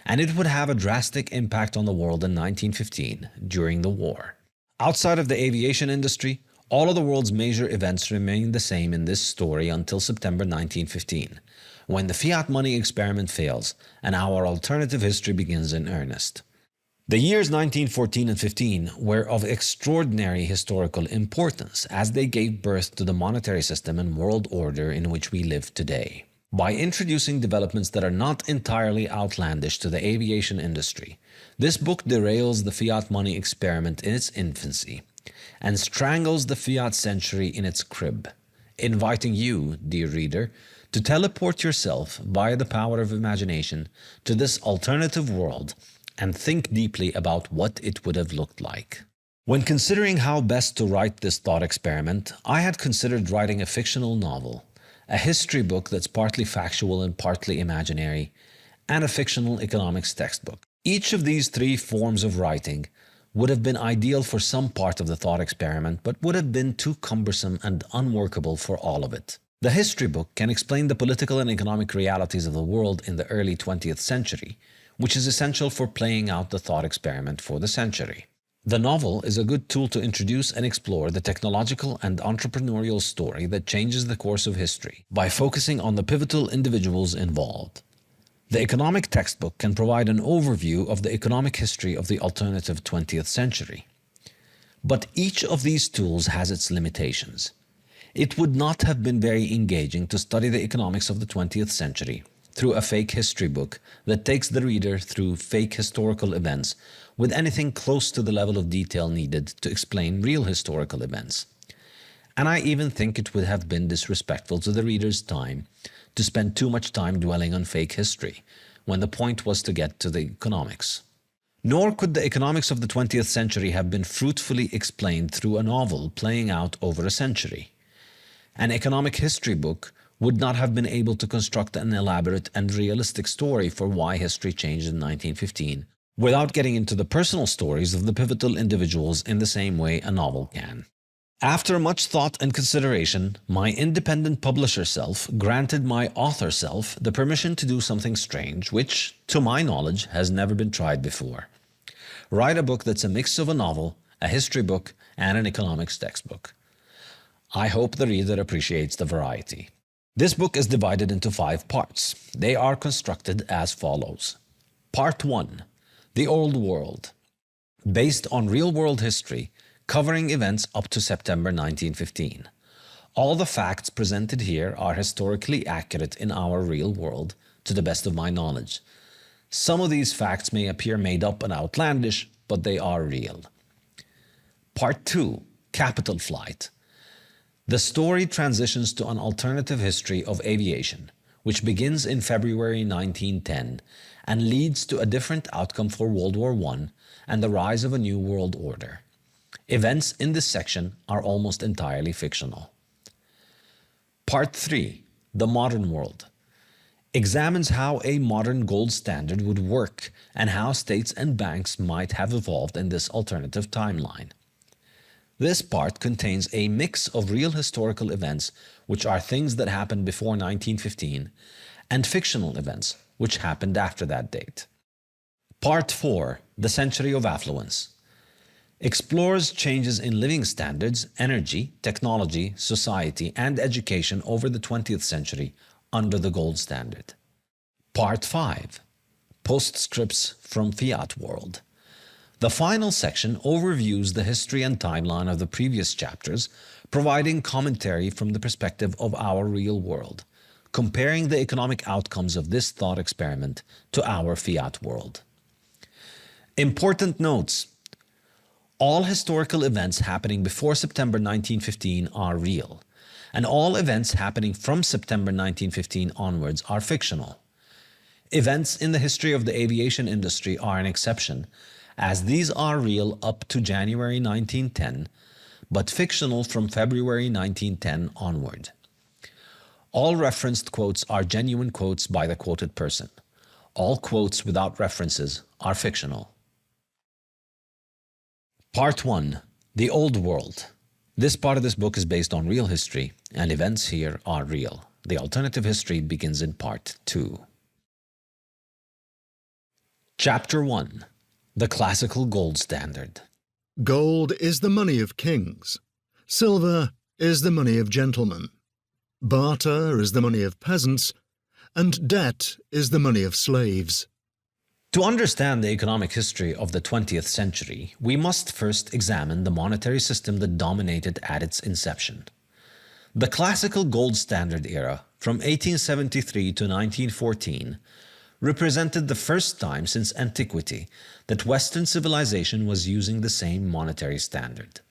and it would have a drastic impact on the world in 1915 during the war. Outside of the aviation industry, all of the world's major events remained the same in this story until September 1915, when the fiat money experiment fails and our alternative history begins in earnest. The years 1914 and 15 were of extraordinary historical importance as they gave birth to the monetary system and world order in which we live today. By introducing developments that are not entirely outlandish to the aviation industry, this book derails the fiat money experiment in its infancy and strangles the fiat century in its crib, inviting you, dear reader, to teleport yourself via the power of imagination to this alternative world and think deeply about what it would have looked like. When considering how best to write this thought experiment, I had considered writing a fictional novel, a history book that's partly factual and partly imaginary, and a fictional economics textbook. Each of these three forms of writing would have been ideal for some part of the thought experiment, but would have been too cumbersome and unworkable for all of it. The history book can explain the political and economic realities of the world in the early 20th century, which is essential for playing out the thought experiment for the century. The novel is a good tool to introduce and explore the technological and entrepreneurial story that changes the course of history by focusing on the pivotal individuals involved. The economic textbook can provide an overview of the economic history of the alternative 20th century. But each of these tools has its limitations. It would not have been very engaging to study the economics of the 20th century through a fake history book that takes the reader through fake historical events with anything close to the level of detail needed to explain real historical events. And I even think it would have been disrespectful to the reader's time to spend too much time dwelling on fake history, when the point was to get to the economics. Nor could the economics of the 20th century have been fruitfully explained through a novel playing out over a century. An economic history book would not have been able to construct an elaborate and realistic story for why history changed in 1915, without getting into the personal stories of the pivotal individuals in the same way a novel can. After much thought and consideration, my independent publisher self granted my author self the permission to do something strange, which, to my knowledge, has never been tried before. Write a book that's a mix of a novel, a history book, and an economics textbook. I hope the reader appreciates the variety. This book is divided into 5 parts. They are constructed as follows. Part 1. The Old World. Based on real-world history, covering events up to September 1915. All the facts presented here are historically accurate in our real world, to the best of my knowledge. Some of these facts may appear made up and outlandish, but they are real. Part 2. Capital Flight. The story transitions to an alternative history of aviation, which begins in February 1910 and leads to a different outcome for World War I and the rise of a new world order. Events in this section are almost entirely fictional. Part 3. The Modern World. Examines how a modern gold standard would work and how states and banks might have evolved in this alternative timeline. This part contains a mix of real historical events, which are things that happened before 1915, and fictional events, which happened after that date. Part 4. The Century of Affluence. Explores changes in living standards, energy, technology, society, and education over the 20th century under the gold standard. Part 5. Postscripts from Fiat World. The final section overviews the history and timeline of the previous chapters, providing commentary from the perspective of our real world, comparing the economic outcomes of this thought experiment to our fiat world. Important notes. All historical events happening before September 1915 are real, and all events happening from September 1915 onwards are fictional. Events in the history of the aviation industry are an exception, as these are real up to January 1910, but fictional from February 1910 onward. All referenced quotes are genuine quotes by the quoted person. All quotes without references are fictional. Part 1. The Old World. This part of this book is based on real history, and events here are real. The alternative history begins in Part 2. Chapter 1. The Classical Gold Standard. Gold is the money of kings. Silver is the money of gentlemen. Barter is the money of peasants. And debt is the money of slaves. To understand the economic history of the 20th century, we must first examine the monetary system that dominated at its inception. The Classical Gold Standard era, from 1873 to 1914, represented the first time since antiquity that Western civilization was using the same monetary standard.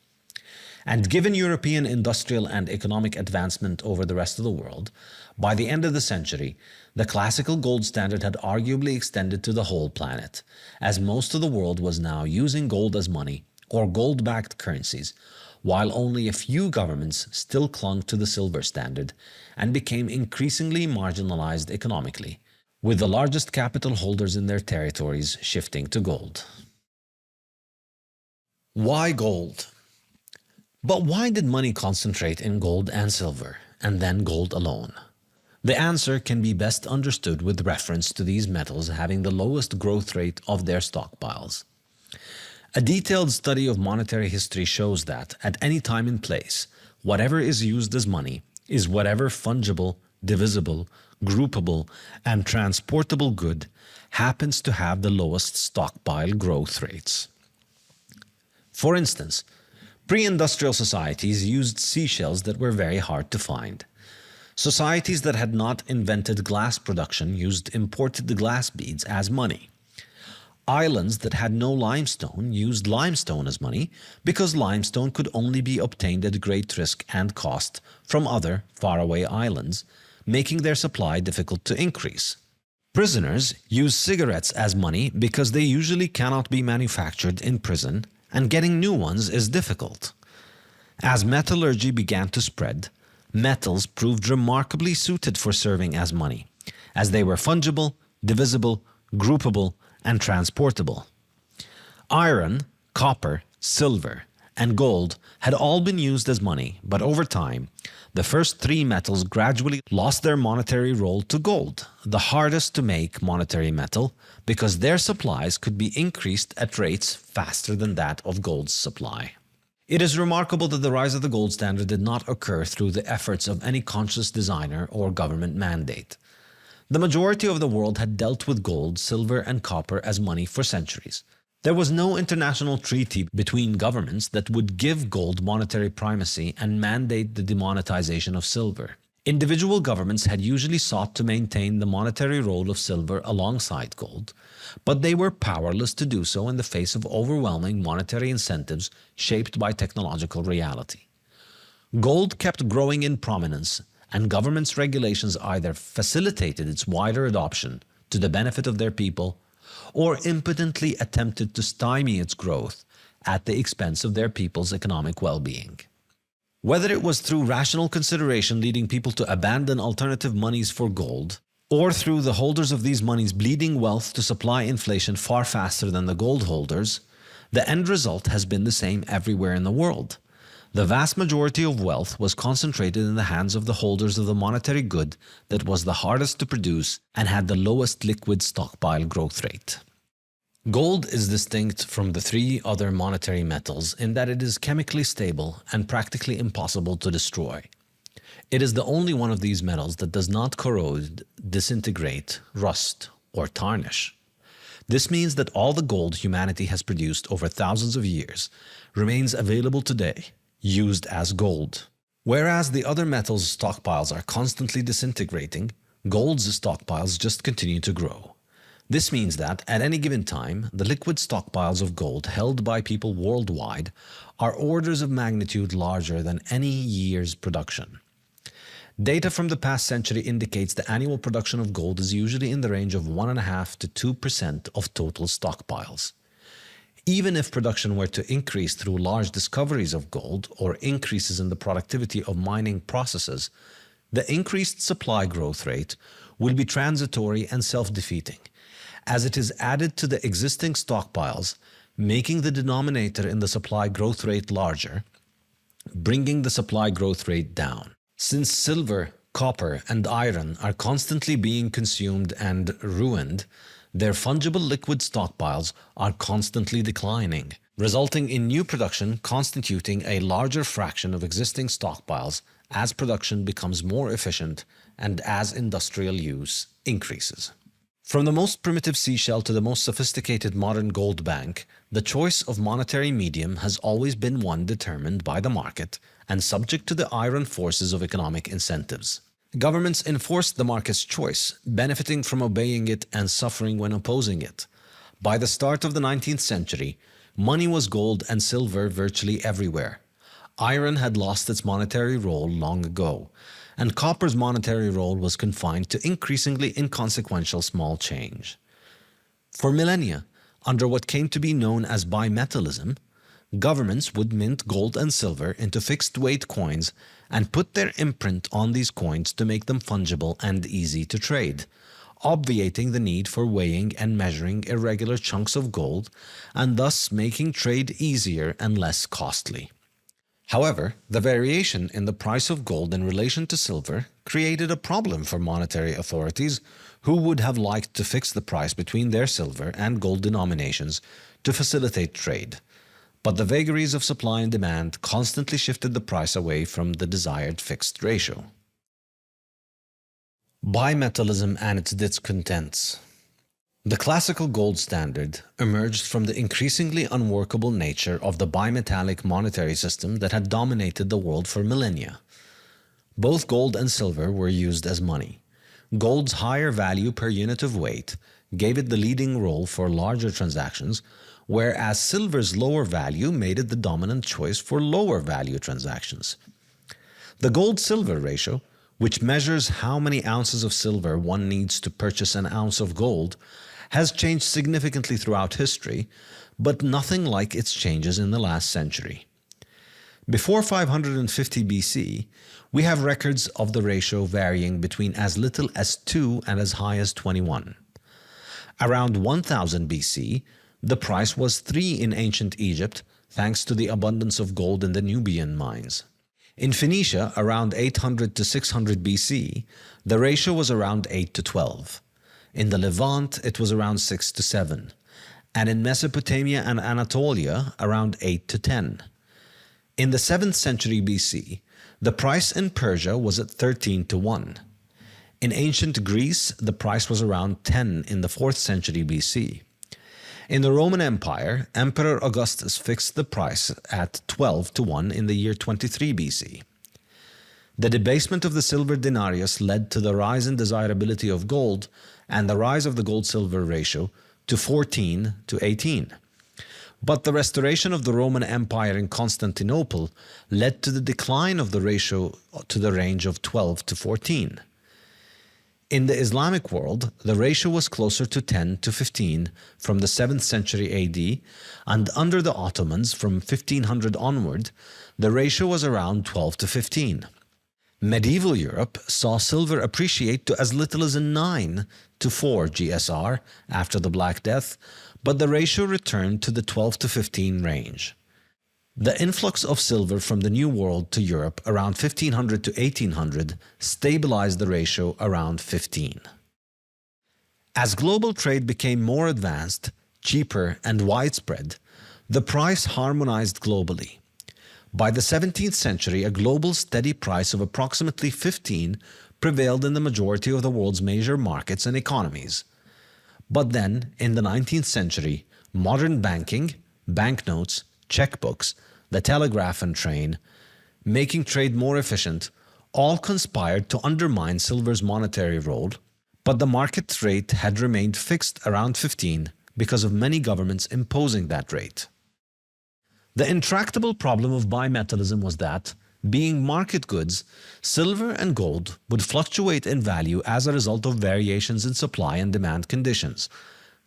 And given European industrial and economic advancement over the rest of the world, by the end of the century, the classical gold standard had arguably extended to the whole planet, as most of the world was now using gold as money or gold-backed currencies, while only a few governments still clung to the silver standard and became increasingly marginalized economically, with the largest capital holders in their territories shifting to gold. Why gold? But why did money concentrate in gold and silver, and then gold alone? The answer can be best understood with reference to these metals having the lowest growth rate of their stockpiles. A detailed study of monetary history shows that, at any time and place, whatever is used as money is whatever fungible, divisible, groupable, and transportable good happens to have the lowest stockpile growth rates. For instance, pre-industrial societies used seashells that were very hard to find. Societies that had not invented glass production used imported glass beads as money. Islands that had no limestone used limestone as money because limestone could only be obtained at great risk and cost from other faraway islands, making their supply difficult to increase. Prisoners use cigarettes as money because they usually cannot be manufactured in prison, and getting new ones is difficult. As metallurgy began to spread, metals proved remarkably suited for serving as money, as they were fungible, divisible, groupable, and transportable. Iron, copper, silver, and gold had all been used as money, but over time, the first three metals gradually lost their monetary role to gold, the hardest to make monetary metal, because their supplies could be increased at rates faster than that of gold's supply. It is remarkable that the rise of the gold standard did not occur through the efforts of any conscious designer or government mandate. The majority of the world had dealt with gold, silver, and copper as money for centuries. There was no international treaty between governments that would give gold monetary primacy and mandate the demonetization of silver. Individual governments had usually sought to maintain the monetary role of silver alongside gold, but they were powerless to do so in the face of overwhelming monetary incentives shaped by technological reality. Gold kept growing in prominence, and governments' regulations either facilitated its wider adoption to the benefit of their people or impotently attempted to stymie its growth at the expense of their people's economic well-being. Whether it was through rational consideration leading people to abandon alternative monies for gold, or through the holders of these monies bleeding wealth to supply inflation far faster than the gold holders, the end result has been the same everywhere in the world. The vast majority of wealth was concentrated in the hands of the holders of the monetary good that was the hardest to produce and had the lowest liquid stockpile growth rate. Gold is distinct from the three other monetary metals in that it is chemically stable and practically impossible to destroy. It is the only one of these metals that does not corrode, disintegrate, rust, or tarnish. This means that all the gold humanity has produced over thousands of years remains available today, used as gold. Whereas the other metals' stockpiles are constantly disintegrating, gold's stockpiles just continue to grow. This means that, at any given time, the liquid stockpiles of gold held by people worldwide are orders of magnitude larger than any year's production. Data from the past century indicates the annual production of gold is usually in the range of 1.5% to 2% of total stockpiles. Even if production were to increase through large discoveries of gold or increases in the productivity of mining processes, the increased supply growth rate will be transitory and self-defeating, as it is added to the existing stockpiles, making the denominator in the supply growth rate larger, bringing the supply growth rate down. Since silver, copper, and iron are constantly being consumed and ruined, their fungible liquid stockpiles are constantly declining, resulting in new production constituting a larger fraction of existing stockpiles as production becomes more efficient and as industrial use increases. From the most primitive seashell to the most sophisticated modern gold bank, the choice of monetary medium has always been one determined by the market and subject to the iron forces of economic incentives. Governments enforced the market's choice, benefiting from obeying it and suffering when opposing it. By the start of the 19th century, money was gold and silver virtually everywhere. Iron had lost its monetary role long ago, and copper's monetary role was confined to increasingly inconsequential small change. For millennia, under what came to be known as bimetallism, governments would mint gold and silver into fixed-weight coins and put their imprint on these coins to make them fungible and easy to trade, obviating the need for weighing and measuring irregular chunks of gold and thus making trade easier and less costly. However, the variation in the price of gold in relation to silver created a problem for monetary authorities who would have liked to fix the price between their silver and gold denominations to facilitate trade. But the vagaries of supply and demand constantly shifted the price away from the desired fixed ratio. Bimetallism and its discontents. The classical gold standard emerged from the increasingly unworkable nature of the bimetallic monetary system that had dominated the world for millennia. Both gold and silver were used as money. Gold's higher value per unit of weight gave it the leading role for larger transactions, whereas silver's lower value made it the dominant choice for lower value transactions. The gold-silver ratio, which measures how many ounces of silver one needs to purchase an ounce of gold, has changed significantly throughout history, but nothing like its changes in the last century. Before 550 BC, we have records of the ratio varying between as little as 2 and as high as 21. Around 1000 BC, the price was 3 in ancient Egypt, thanks to the abundance of gold in the Nubian mines. In Phoenicia, around 800 to 600 BC, the ratio was around 8 to 12. In the Levant, it was around 6 to 7. And in Mesopotamia and Anatolia, around 8 to 10. In the 7th century BC, the price in Persia was at 13 to 1. In ancient Greece, the price was around 10 in the 4th century BC. In the Roman Empire, Emperor Augustus fixed the price at 12 to 1 in the year 23 BC. The debasement of the silver denarius led to the rise in desirability of gold and the rise of the gold-silver ratio to 14 to 18. But the restoration of the Roman Empire in Constantinople led to the decline of the ratio to the range of 12 to 14. In the Islamic world, the ratio was closer to 10 to 15 from the 7th century AD, and under the Ottomans from 1500 onward, the ratio was around 12 to 15. Medieval Europe saw silver appreciate to as little as a 9 to 4 GSR after the Black Death, but the ratio returned to the 12 to 15 range. The influx of silver from the New World to Europe around 1500 to 1800 stabilized the ratio around 15. As global trade became more advanced, cheaper, and widespread, the price harmonized globally. By the 17th century, a global steady price of approximately 15 prevailed in the majority of the world's major markets and economies. But then, in the 19th century, modern banking, banknotes, checkbooks, the telegraph and train, making trade more efficient, all conspired to undermine silver's monetary role, but the market rate had remained fixed around 15 because of many governments imposing that rate. The intractable problem of bimetallism was that, being market goods, silver and gold would fluctuate in value as a result of variations in supply and demand conditions,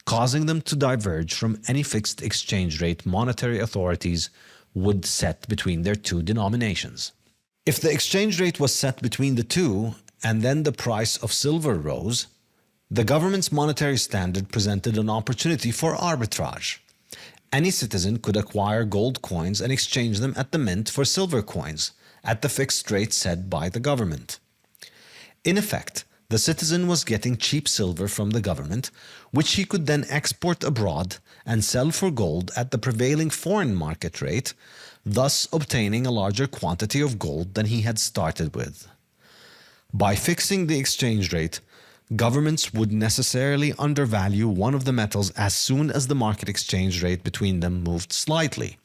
causing them to diverge from any fixed exchange rate monetary authorities would set between their two denominations. If the exchange rate was set between the two and then the price of silver rose, the government's monetary standard presented an opportunity for arbitrage. Any citizen could acquire gold coins and exchange them at the mint for silver coins at the fixed rate set by the government. In effect, the citizen was getting cheap silver from the government, which he could then export abroad and sell for gold at the prevailing foreign market rate, thus obtaining a larger quantity of gold than he had started with. By fixing the exchange rate, governments would necessarily undervalue one of the metals as soon as the market exchange rate between them moved slightly,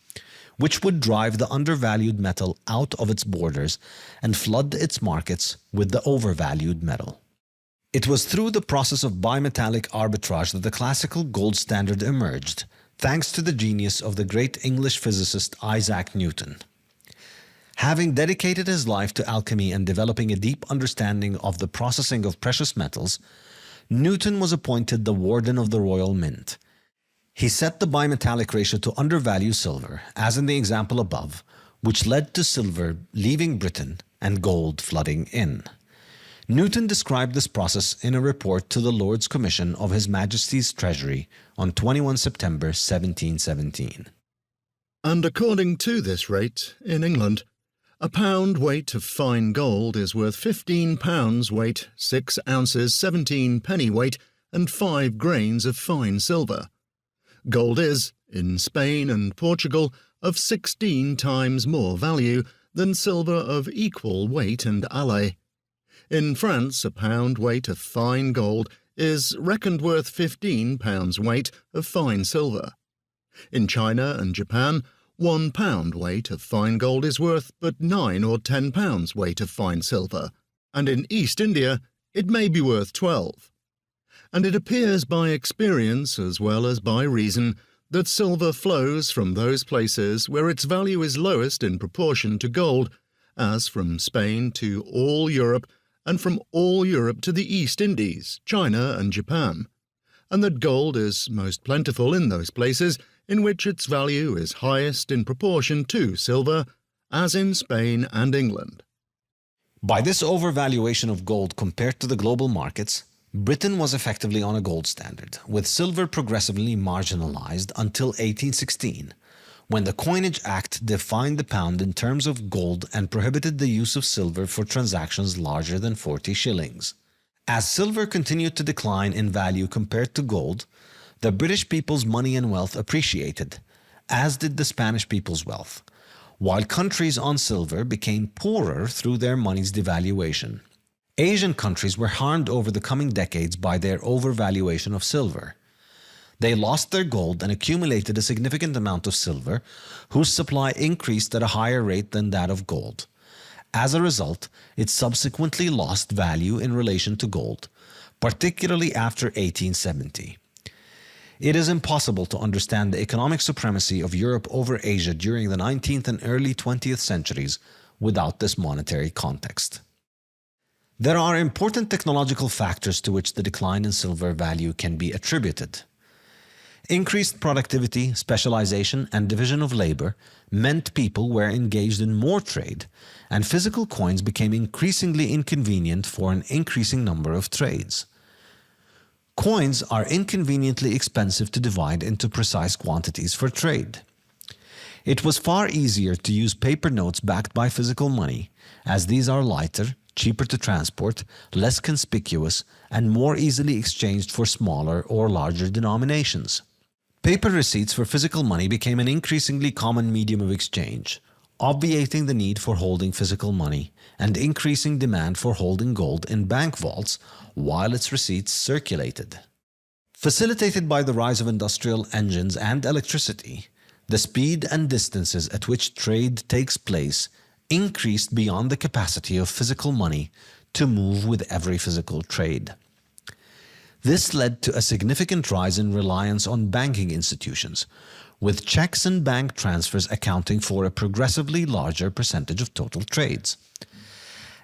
which would drive the undervalued metal out of its borders and flood its markets with the overvalued metal. It was through the process of bimetallic arbitrage that the classical gold standard emerged, thanks to the genius of the great English physicist Isaac Newton. Having dedicated his life to alchemy and developing a deep understanding of the processing of precious metals, Newton was appointed the warden of the Royal Mint. He set the bimetallic ratio to undervalue silver, as in the example above, which led to silver leaving Britain and gold flooding in. Newton described this process in a report to the Lords Commission of His Majesty's Treasury on 21 September 1717. And according to this rate, in England, a pound weight of fine gold is worth 15 pounds weight, 6 ounces 17 penny weight, and 5 grains of fine silver. Gold is, in Spain and Portugal, of 16 times more value than silver of equal weight and alloy. In France, a pound weight of fine gold is reckoned worth 15 pounds weight of fine silver. In China and Japan, 1 pound weight of fine gold is worth but 9 or 10 pounds weight of fine silver, and in East India it may be worth 12. And it appears by experience as well as by reason that silver flows from those places where its value is lowest in proportion to gold, as from Spain to all Europe, and from all Europe to the East Indies, China and Japan, and that gold is most plentiful in those places in which its value is highest in proportion to silver, as in Spain and England. By this overvaluation of gold compared to the global markets, Britain was effectively on a gold standard, with silver progressively marginalized until 1816, when the Coinage Act defined the pound in terms of gold and prohibited the use of silver for transactions larger than 40 shillings. As silver continued to decline in value compared to gold, the British people's money and wealth appreciated, as did the Spanish people's wealth, while countries on silver became poorer through their money's devaluation. Asian countries were harmed over the coming decades by their overvaluation of silver. They lost their gold and accumulated a significant amount of silver, whose supply increased at a higher rate than that of gold. As a result, it subsequently lost value in relation to gold, particularly after 1870. It is impossible to understand the economic supremacy of Europe over Asia during the 19th and early 20th centuries without this monetary context. There are important technological factors to which the decline in silver value can be attributed. Increased productivity, specialization, and division of labor meant people were engaged in more trade, and physical coins became increasingly inconvenient for an increasing number of trades. Coins are inconveniently expensive to divide into precise quantities for trade. It was far easier to use paper notes backed by physical money, as these are lighter, cheaper to transport, less conspicuous, and more easily exchanged for smaller or larger denominations. Paper receipts for physical money became an increasingly common medium of exchange, obviating the need for holding physical money and increasing demand for holding gold in bank vaults while its receipts circulated. Facilitated by the rise of industrial engines and electricity, the speed and distances at which trade takes place increased beyond the capacity of physical money to move with every physical trade. This led to a significant rise in reliance on banking institutions, with checks and bank transfers accounting for a progressively larger percentage of total trades.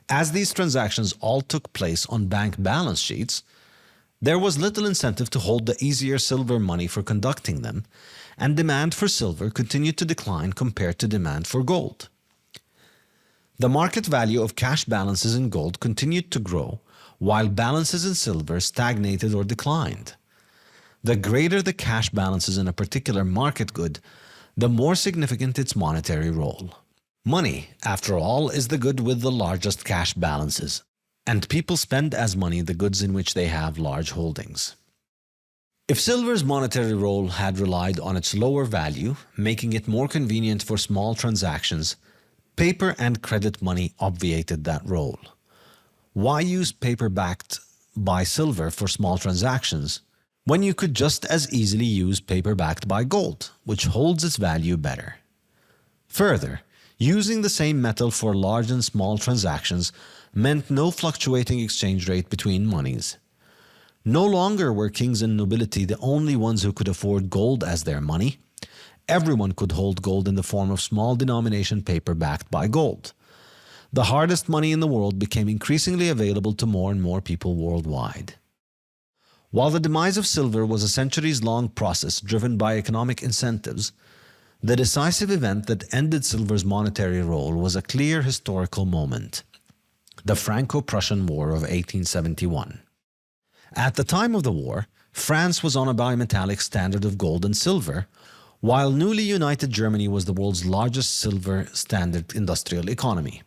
As these transactions all took place on bank balance sheets, there was little incentive to hold the easier silver money for conducting them, and demand for silver continued to decline compared to demand for gold. The market value of cash balances in gold continued to grow, while balances in silver stagnated or declined. The greater the cash balances in a particular market good, the more significant its monetary role. Money, after all, is the good with the largest cash balances, and people spend as money the goods in which they have large holdings. If silver's monetary role had relied on its lower value, making it more convenient for small transactions, paper and credit money obviated that role. Why use paper backed by silver for small transactions when you could just as easily use paper backed by gold, which holds its value better? Further, using the same metal for large and small transactions meant no fluctuating exchange rate between monies. No longer were kings and nobility the only ones who could afford gold as their money. Everyone could hold gold in the form of small denomination paper backed by gold. The hardest money in the world became increasingly available to more and more people worldwide. While the demise of silver was a centuries-long process driven by economic incentives, the decisive event that ended silver's monetary role was a clear historical moment: the Franco-Prussian War of 1871. At the time of the war, France was on a bimetallic standard of gold and silver, while newly united Germany was the world's largest silver standard industrial economy.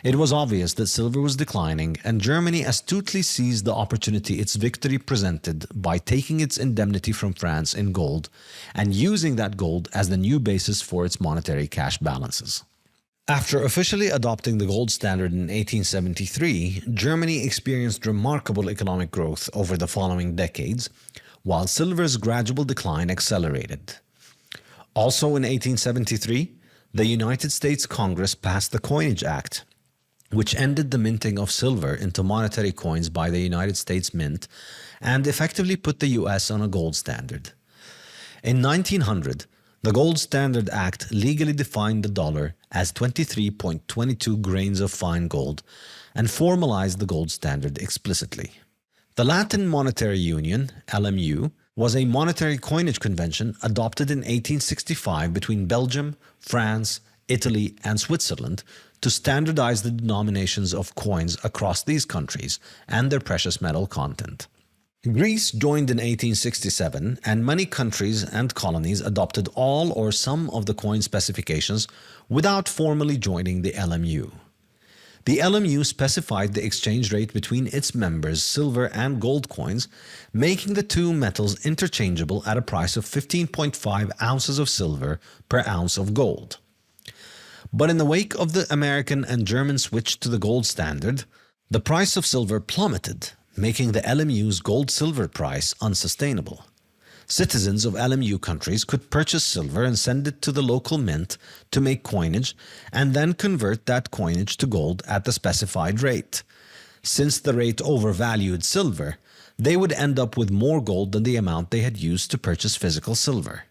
It was obvious that silver was declining, and Germany astutely seized the opportunity its victory presented by taking its indemnity from France in gold and using that gold as the new basis for its monetary cash balances. After officially adopting the gold standard in 1873, Germany experienced remarkable economic growth over the following decades, while silver's gradual decline accelerated. Also in 1873, the United States Congress passed the Coinage Act, which ended the minting of silver into monetary coins by the United States Mint and effectively put the US on a gold standard. In 1900, the Gold Standard Act legally defined the dollar as 23.22 grains of fine gold and formalized the gold standard explicitly. The Latin Monetary Union, LMU, was a monetary coinage convention adopted in 1865 between Belgium, France, Italy, and Switzerland to standardize the denominations of coins across these countries and their precious metal content. Greece joined in 1867, and many countries and colonies adopted all or some of the coin specifications without formally joining the LMU. The LMU specified the exchange rate between its members' silver and gold coins, making the two metals interchangeable at a price of 15.5 ounces of silver per ounce of gold. But in the wake of the American and German switch to the gold standard, the price of silver plummeted, making the LMU's gold-silver price unsustainable. Citizens of LMU countries could purchase silver and send it to the local mint to make coinage and then convert that coinage to gold at the specified rate. Since the rate overvalued silver, they would end up with more gold than the amount they had used to purchase physical silver.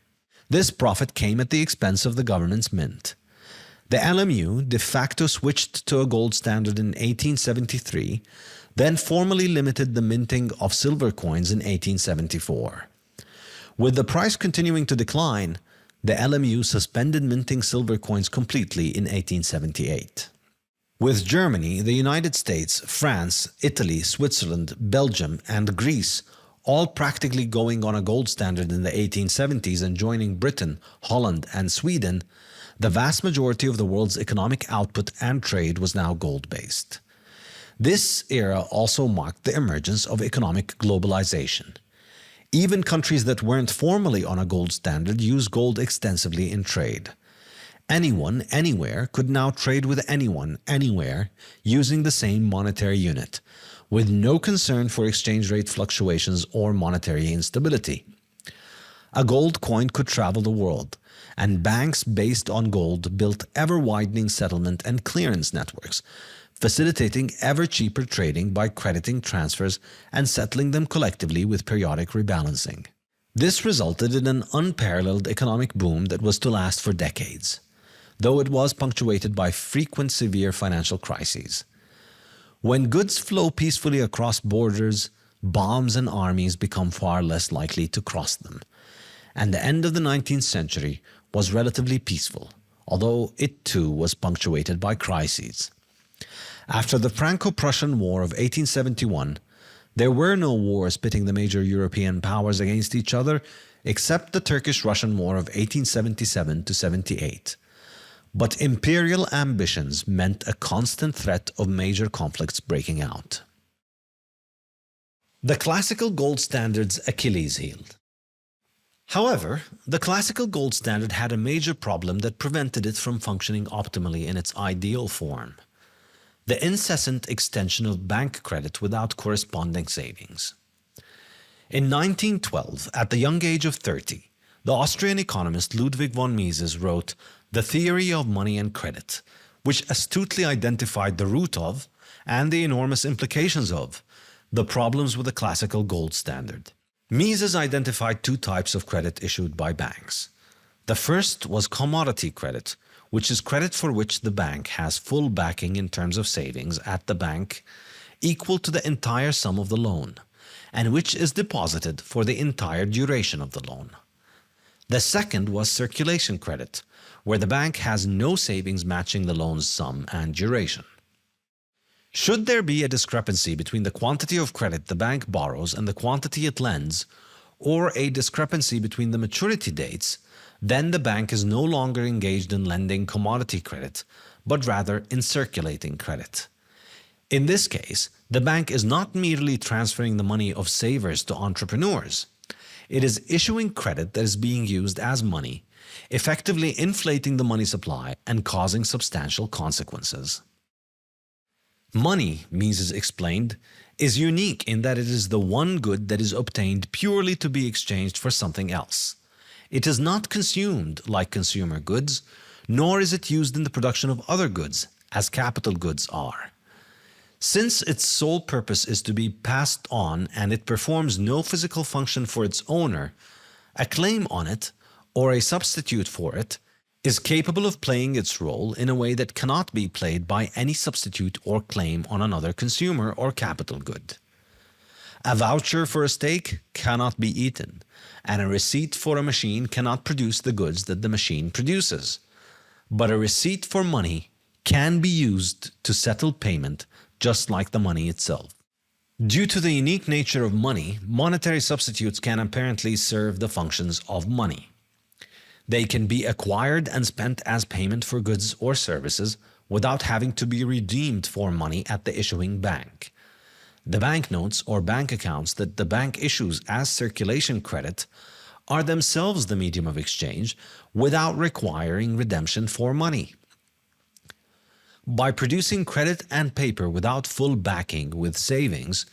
This profit came at the expense of the government's mint. The LMU de facto switched to a gold standard in 1873, then formally limited the minting of silver coins in 1874. With the price continuing to decline, the LMU suspended minting silver coins completely in 1878. With Germany, the United States, France, Italy, Switzerland, Belgium, and Greece all practically going on a gold standard in the 1870s and joining Britain, Holland, and Sweden, the vast majority of the world's economic output and trade was now gold-based. This era also marked the emergence of economic globalization. Even countries that weren't formally on a gold standard used gold extensively in trade. Anyone, anywhere could now trade with anyone, anywhere, using the same monetary unit, with no concern for exchange rate fluctuations or monetary instability. A gold coin could travel the world, and banks based on gold built ever-widening settlement and clearance networks, facilitating ever-cheaper trading by crediting transfers and settling them collectively with periodic rebalancing. This resulted in an unparalleled economic boom that was to last for decades, though it was punctuated by frequent severe financial crises. When goods flow peacefully across borders, bombs and armies become far less likely to cross them, and the end of the 19th century was relatively peaceful, although it too was punctuated by crises. After the Franco-Prussian War of 1871, there were no wars pitting the major European powers against each other except the Turkish-Russian War of 1877 to 78. But imperial ambitions meant a constant threat of major conflicts breaking out. The classical gold standard's Achilles heel. However, the classical gold standard had a major problem that prevented it from functioning optimally in its ideal form: the incessant extension of bank credit without corresponding savings. In 1912, at the young age of 30, the Austrian economist Ludwig von Mises wrote The Theory of Money and Credit, which astutely identified the root of, and the enormous implications of, the problems with the classical gold standard. Mises identified two types of credit issued by banks. The first was commodity credit, which is credit for which the bank has full backing in terms of savings at the bank equal to the entire sum of the loan, and which is deposited for the entire duration of the loan. The second was circulation credit, where the bank has no savings matching the loan's sum and duration. Should there be a discrepancy between the quantity of credit the bank borrows and the quantity it lends, or a discrepancy between the maturity dates, then the bank is no longer engaged in lending commodity credit, but rather in circulating credit. In this case, the bank is not merely transferring the money of savers to entrepreneurs. It is issuing credit that is being used as money, effectively inflating the money supply and causing substantial consequences. Money, Mises explained, is unique in that it is the one good that is obtained purely to be exchanged for something else. It is not consumed like consumer goods, nor is it used in the production of other goods, as capital goods are. Since its sole purpose is to be passed on and it performs no physical function for its owner, a claim on it, or a substitute for it, is capable of playing its role in a way that cannot be played by any substitute or claim on another consumer or capital good. A voucher for a steak cannot be eaten, and a receipt for a machine cannot produce the goods that the machine produces. But a receipt for money can be used to settle payment just like the money itself. Due to the unique nature of money, monetary substitutes can apparently serve the functions of money. They can be acquired and spent as payment for goods or services without having to be redeemed for money at the issuing bank. The banknotes or bank accounts that the bank issues as circulation credit are themselves the medium of exchange without requiring redemption for money. By producing credit and paper without full backing with savings,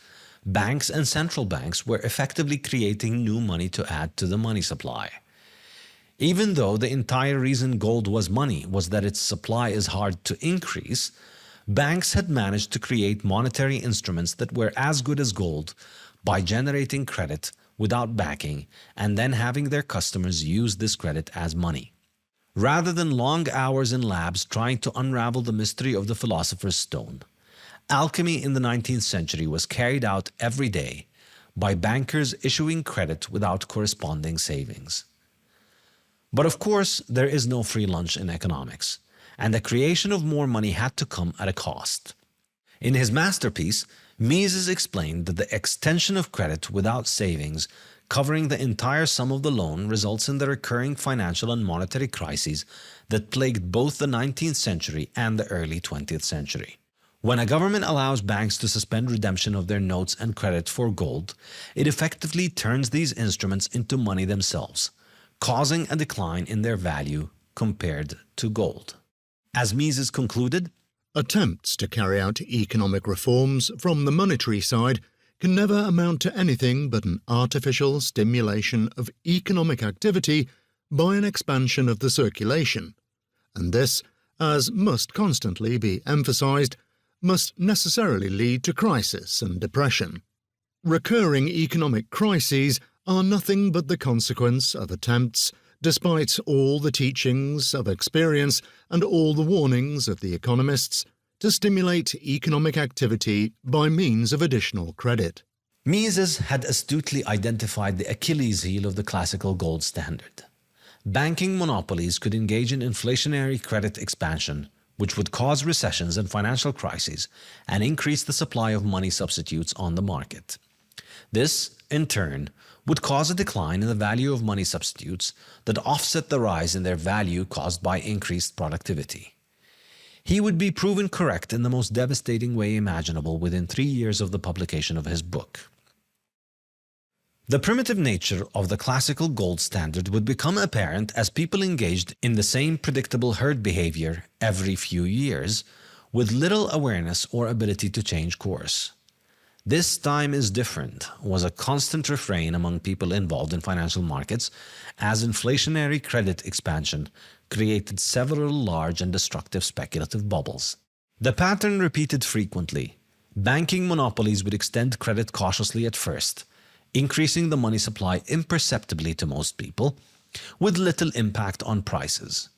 banks and central banks were effectively creating new money to add to the money supply. Even though the entire reason gold was money was that its supply is hard to increase, banks had managed to create monetary instruments that were as good as gold by generating credit without backing and then having their customers use this credit as money. Rather than long hours in labs trying to unravel the mystery of the philosopher's stone, alchemy in the 19th century was carried out every day by bankers issuing credit without corresponding savings. But of course, there is no free lunch in economics, and the creation of more money had to come at a cost. In his masterpiece, Mises explained that the extension of credit without savings covering the entire sum of the loan results in the recurring financial and monetary crises that plagued both the 19th century and the early 20th century. When a government allows banks to suspend redemption of their notes and credit for gold, it effectively turns these instruments into money themselves, causing a decline in their value compared to gold. As Mises concluded, attempts to carry out economic reforms from the monetary side can never amount to anything but an artificial stimulation of economic activity by an expansion of the circulation, and this, as must constantly be emphasized, must necessarily lead to crisis and depression. Recurring economic crises are nothing but the consequence of attempts, despite all the teachings of experience and all the warnings of the economists, to stimulate economic activity by means of additional credit. Mises had astutely identified the Achilles heel of the classical gold standard. Banking monopolies could engage in inflationary credit expansion, which would cause recessions and financial crises and increase the supply of money substitutes on the market. This, in turn, would cause a decline in the value of money substitutes that offset the rise in their value caused by increased productivity. He would be proven correct in the most devastating way imaginable within 3 years of the publication of his book. The primitive nature of the classical gold standard would become apparent as people engaged in the same predictable herd behavior every few years, with little awareness or ability to change course. "This time is different" was a constant refrain among people involved in financial markets, as inflationary credit expansion created several large and destructive speculative bubbles. The pattern repeated frequently. Banking monopolies would extend credit cautiously at first, increasing the money supply imperceptibly to most people, with little impact on prices.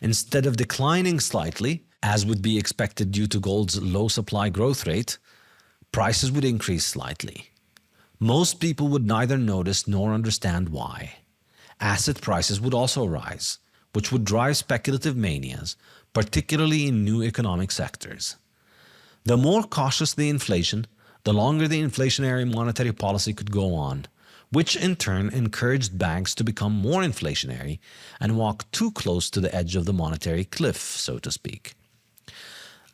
Instead of declining slightly, as would be expected due to gold's low supply growth rate, prices would increase slightly. Most people would neither notice nor understand why. Asset prices would also rise, which would drive speculative manias, particularly in new economic sectors. The more cautious the inflation, the longer the inflationary monetary policy could go on, which in turn encouraged banks to become more inflationary and walk too close to the edge of the monetary cliff, so to speak.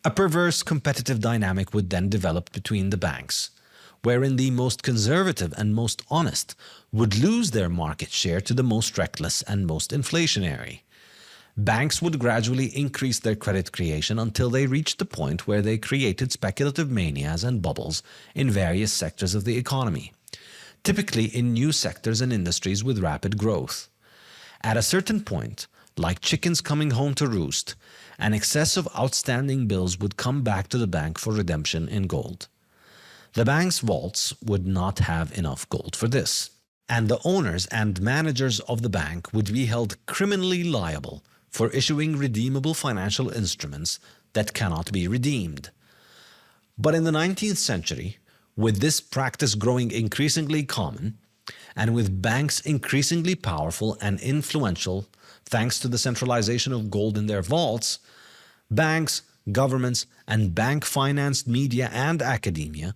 A perverse competitive dynamic would then develop between the banks, wherein the most conservative and most honest would lose their market share to the most reckless and most inflationary. Banks would gradually increase their credit creation until they reached the point where they created speculative manias and bubbles in various sectors of the economy, typically in new sectors and industries with rapid growth. At a certain point, like chickens coming home to roost, an excess of outstanding bills would come back to the bank for redemption in gold. The bank's vaults would not have enough gold for this, and the owners and managers of the bank would be held criminally liable for issuing redeemable financial instruments that cannot be redeemed. But in the 19th century, with this practice growing increasingly common, and with banks increasingly powerful and influential thanks to the centralization of gold in their vaults, banks, governments, and bank-financed media and academia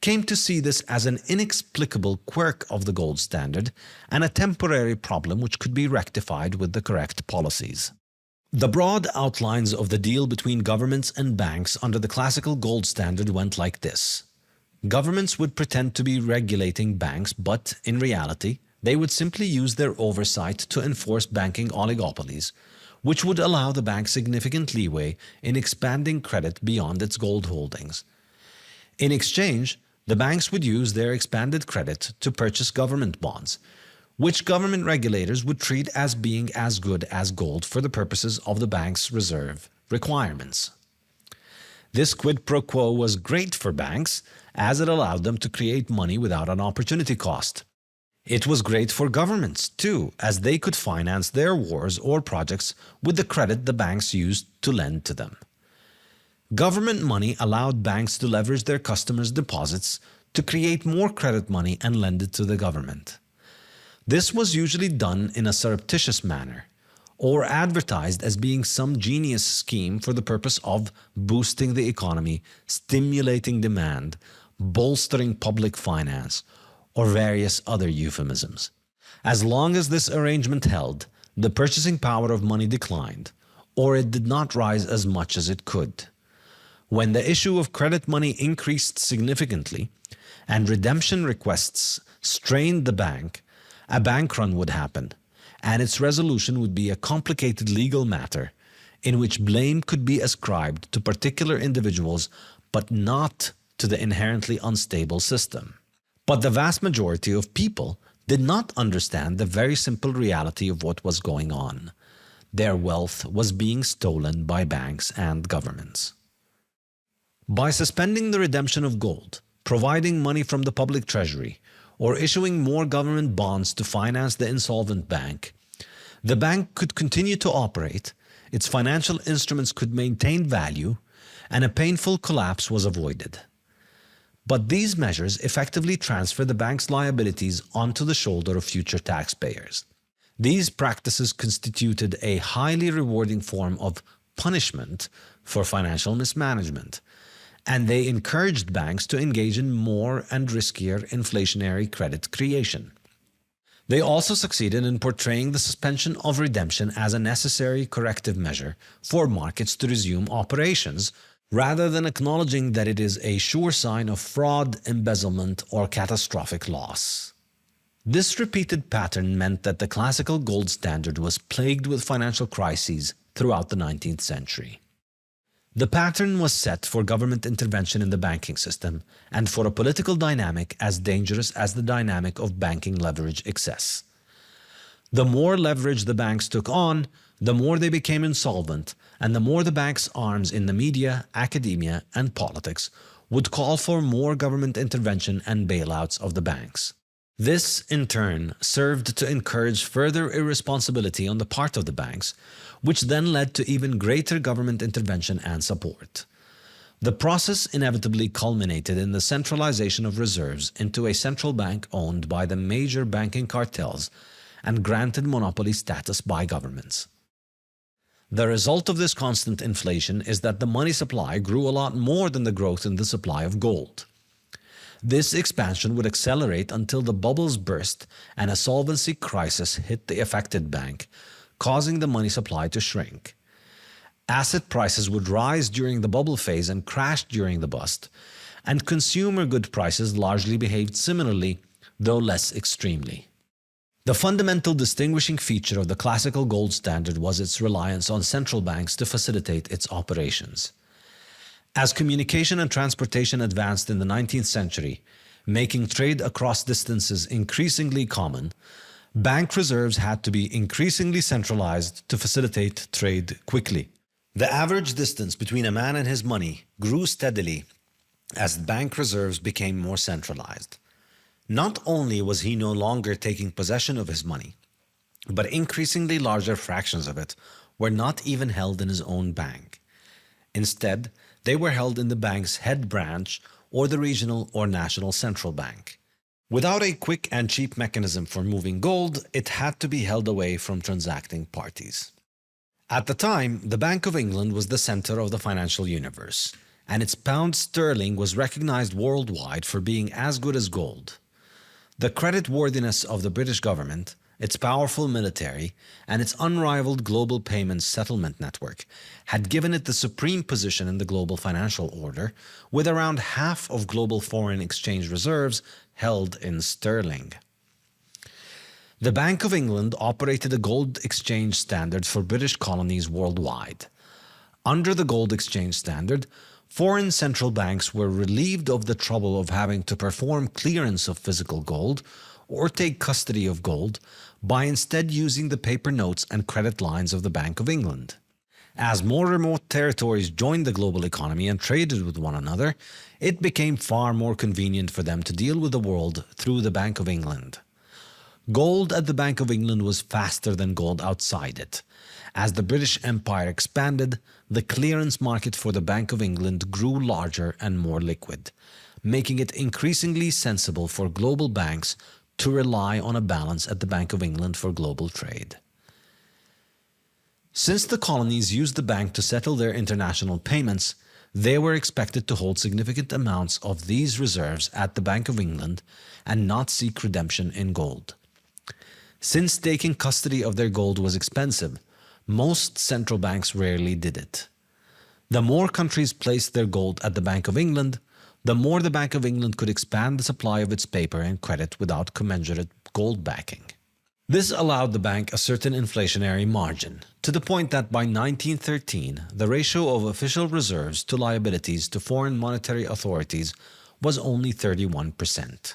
came to see this as an inexplicable quirk of the gold standard and a temporary problem which could be rectified with the correct policies. The broad outlines of the deal between governments and banks under the classical gold standard went like this. Governments would pretend to be regulating banks, but in reality, they would simply use their oversight to enforce banking oligopolies, which would allow the bank significant leeway in expanding credit beyond its gold holdings. In exchange, the banks would use their expanded credit to purchase government bonds, which government regulators would treat as being as good as gold for the purposes of the bank's reserve requirements. This quid pro quo was great for banks, as it allowed them to create money without an opportunity cost. It was great for governments, too, as they could finance their wars or projects with the credit the banks used to lend to them. Government money allowed banks to leverage their customers' deposits to create more credit money and lend it to the government. This was usually done in a surreptitious manner, or advertised as being some genius scheme for the purpose of boosting the economy, stimulating demand, bolstering public finance, or various other euphemisms. As long as this arrangement held, the purchasing power of money declined, or it did not rise as much as it could. When the issue of credit money increased significantly, and redemption requests strained the bank, a bank run would happen, and its resolution would be a complicated legal matter in which blame could be ascribed to particular individuals but not to the inherently unstable system. But the vast majority of people did not understand the very simple reality of what was going on. Their wealth was being stolen by banks and governments. By suspending the redemption of gold, providing money from the public treasury, or issuing more government bonds to finance the insolvent bank, the bank could continue to operate, its financial instruments could maintain value, and a painful collapse was avoided. But these measures effectively transfer the bank's liabilities onto the shoulder of future taxpayers. These practices constituted a highly rewarding form of punishment for financial mismanagement, and they encouraged banks to engage in more and riskier inflationary credit creation. They also succeeded in portraying the suspension of redemption as a necessary corrective measure for markets to resume operations, rather than acknowledging that it is a sure sign of fraud, embezzlement, or catastrophic loss. This repeated pattern meant that the classical gold standard was plagued with financial crises throughout the 19th century. The pattern was set for government intervention in the banking system and for a political dynamic as dangerous as the dynamic of banking leverage excess. The more leverage the banks took on, the more they became insolvent, and the more the bank's arms in the media, academia, and politics would call for more government intervention and bailouts of the banks. This, in turn, served to encourage further irresponsibility on the part of the banks, which then led to even greater government intervention and support. The process inevitably culminated in the centralization of reserves into a central bank owned by the major banking cartels and granted monopoly status by governments. The result of this constant inflation is that the money supply grew a lot more than the growth in the supply of gold. This expansion would accelerate until the bubbles burst and a solvency crisis hit the affected bank, causing the money supply to shrink. Asset prices would rise during the bubble phase and crash during the bust, and consumer good prices largely behaved similarly, though less extremely. The fundamental distinguishing feature of the classical gold standard was its reliance on central banks to facilitate its operations. As communication and transportation advanced in the 19th century, making trade across distances increasingly common, bank reserves had to be increasingly centralized to facilitate trade quickly. The average distance between a man and his money grew steadily as bank reserves became more centralized. Not only was he no longer taking possession of his money, but increasingly larger fractions of it were not even held in his own bank. Instead, they were held in the bank's head branch or the regional or national central bank. Without a quick and cheap mechanism for moving gold, it had to be held away from transacting parties. At the time, the Bank of England was the center of the financial universe, and its pound sterling was recognized worldwide for being as good as gold. The creditworthiness of the British government, its powerful military, and its unrivaled global payments settlement network had given it the supreme position in the global financial order, with around half of global foreign exchange reserves held in sterling. The Bank of England operated a gold exchange standard for British colonies worldwide. Under the gold exchange standard, foreign central banks were relieved of the trouble of having to perform clearance of physical gold or take custody of gold by instead using the paper notes and credit lines of the Bank of England. As more remote territories joined the global economy and traded with one another, it became far more convenient for them to deal with the world through the Bank of England. Gold at the Bank of England was faster than gold outside it. As the British Empire expanded, the clearance market for the Bank of England grew larger and more liquid, making it increasingly sensible for global banks to rely on a balance at the Bank of England for global trade. Since the colonies used the bank to settle their international payments, they were expected to hold significant amounts of these reserves at the Bank of England and not seek redemption in gold. Since taking custody of their gold was expensive, most central banks rarely did it. The more countries placed their gold at the Bank of England, the more the Bank of England could expand the supply of its paper and credit without commensurate gold backing. This allowed the bank a certain inflationary margin, to the point that by 1913, the ratio of official reserves to liabilities to foreign monetary authorities was only 31%.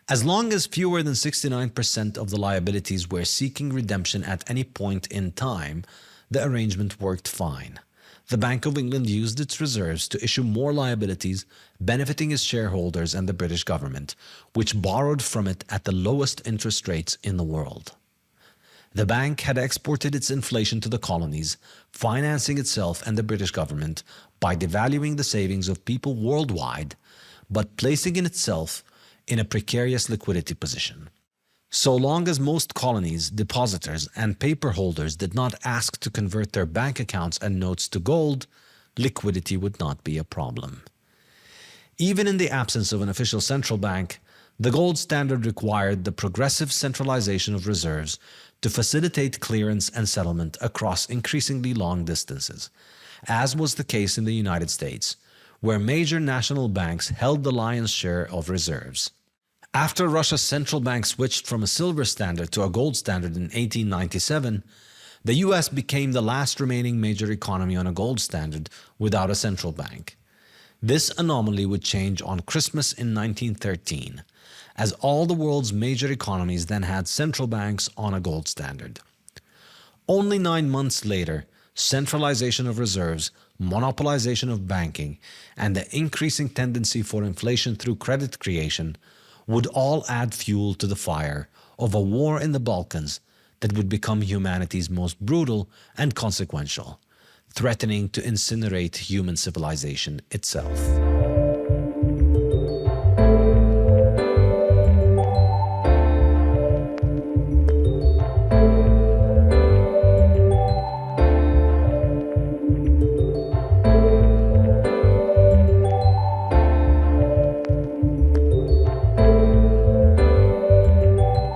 As long as fewer than 69% of the liabilities were seeking redemption at any point in time, the arrangement worked fine. The Bank of England used its reserves to issue more liabilities, benefiting its shareholders and the British government, which borrowed from it at the lowest interest rates in the world. The bank had exported its inflation to the colonies, financing itself and the British government by devaluing the savings of people worldwide, but placing itself in a precarious liquidity position. So long as most colonies, depositors, and paper holders did not ask to convert their bank accounts and notes to gold, liquidity would not be a problem. Even in the absence of an official central bank, the gold standard required the progressive centralization of reserves to facilitate clearance and settlement across increasingly long distances, as was the case in the United States, where major national banks held the lion's share of reserves. After Russia's central bank switched from a silver standard to a gold standard in 1897, the US became the last remaining major economy on a gold standard without a central bank. This anomaly would change on Christmas in 1913, as all the world's major economies then had central banks on a gold standard. Only 9 months later, centralization of reserves, monopolization of banking, and the increasing tendency for inflation through credit creation would all add fuel to the fire of a war in the Balkans that would become humanity's most brutal and consequential, threatening to incinerate human civilization itself.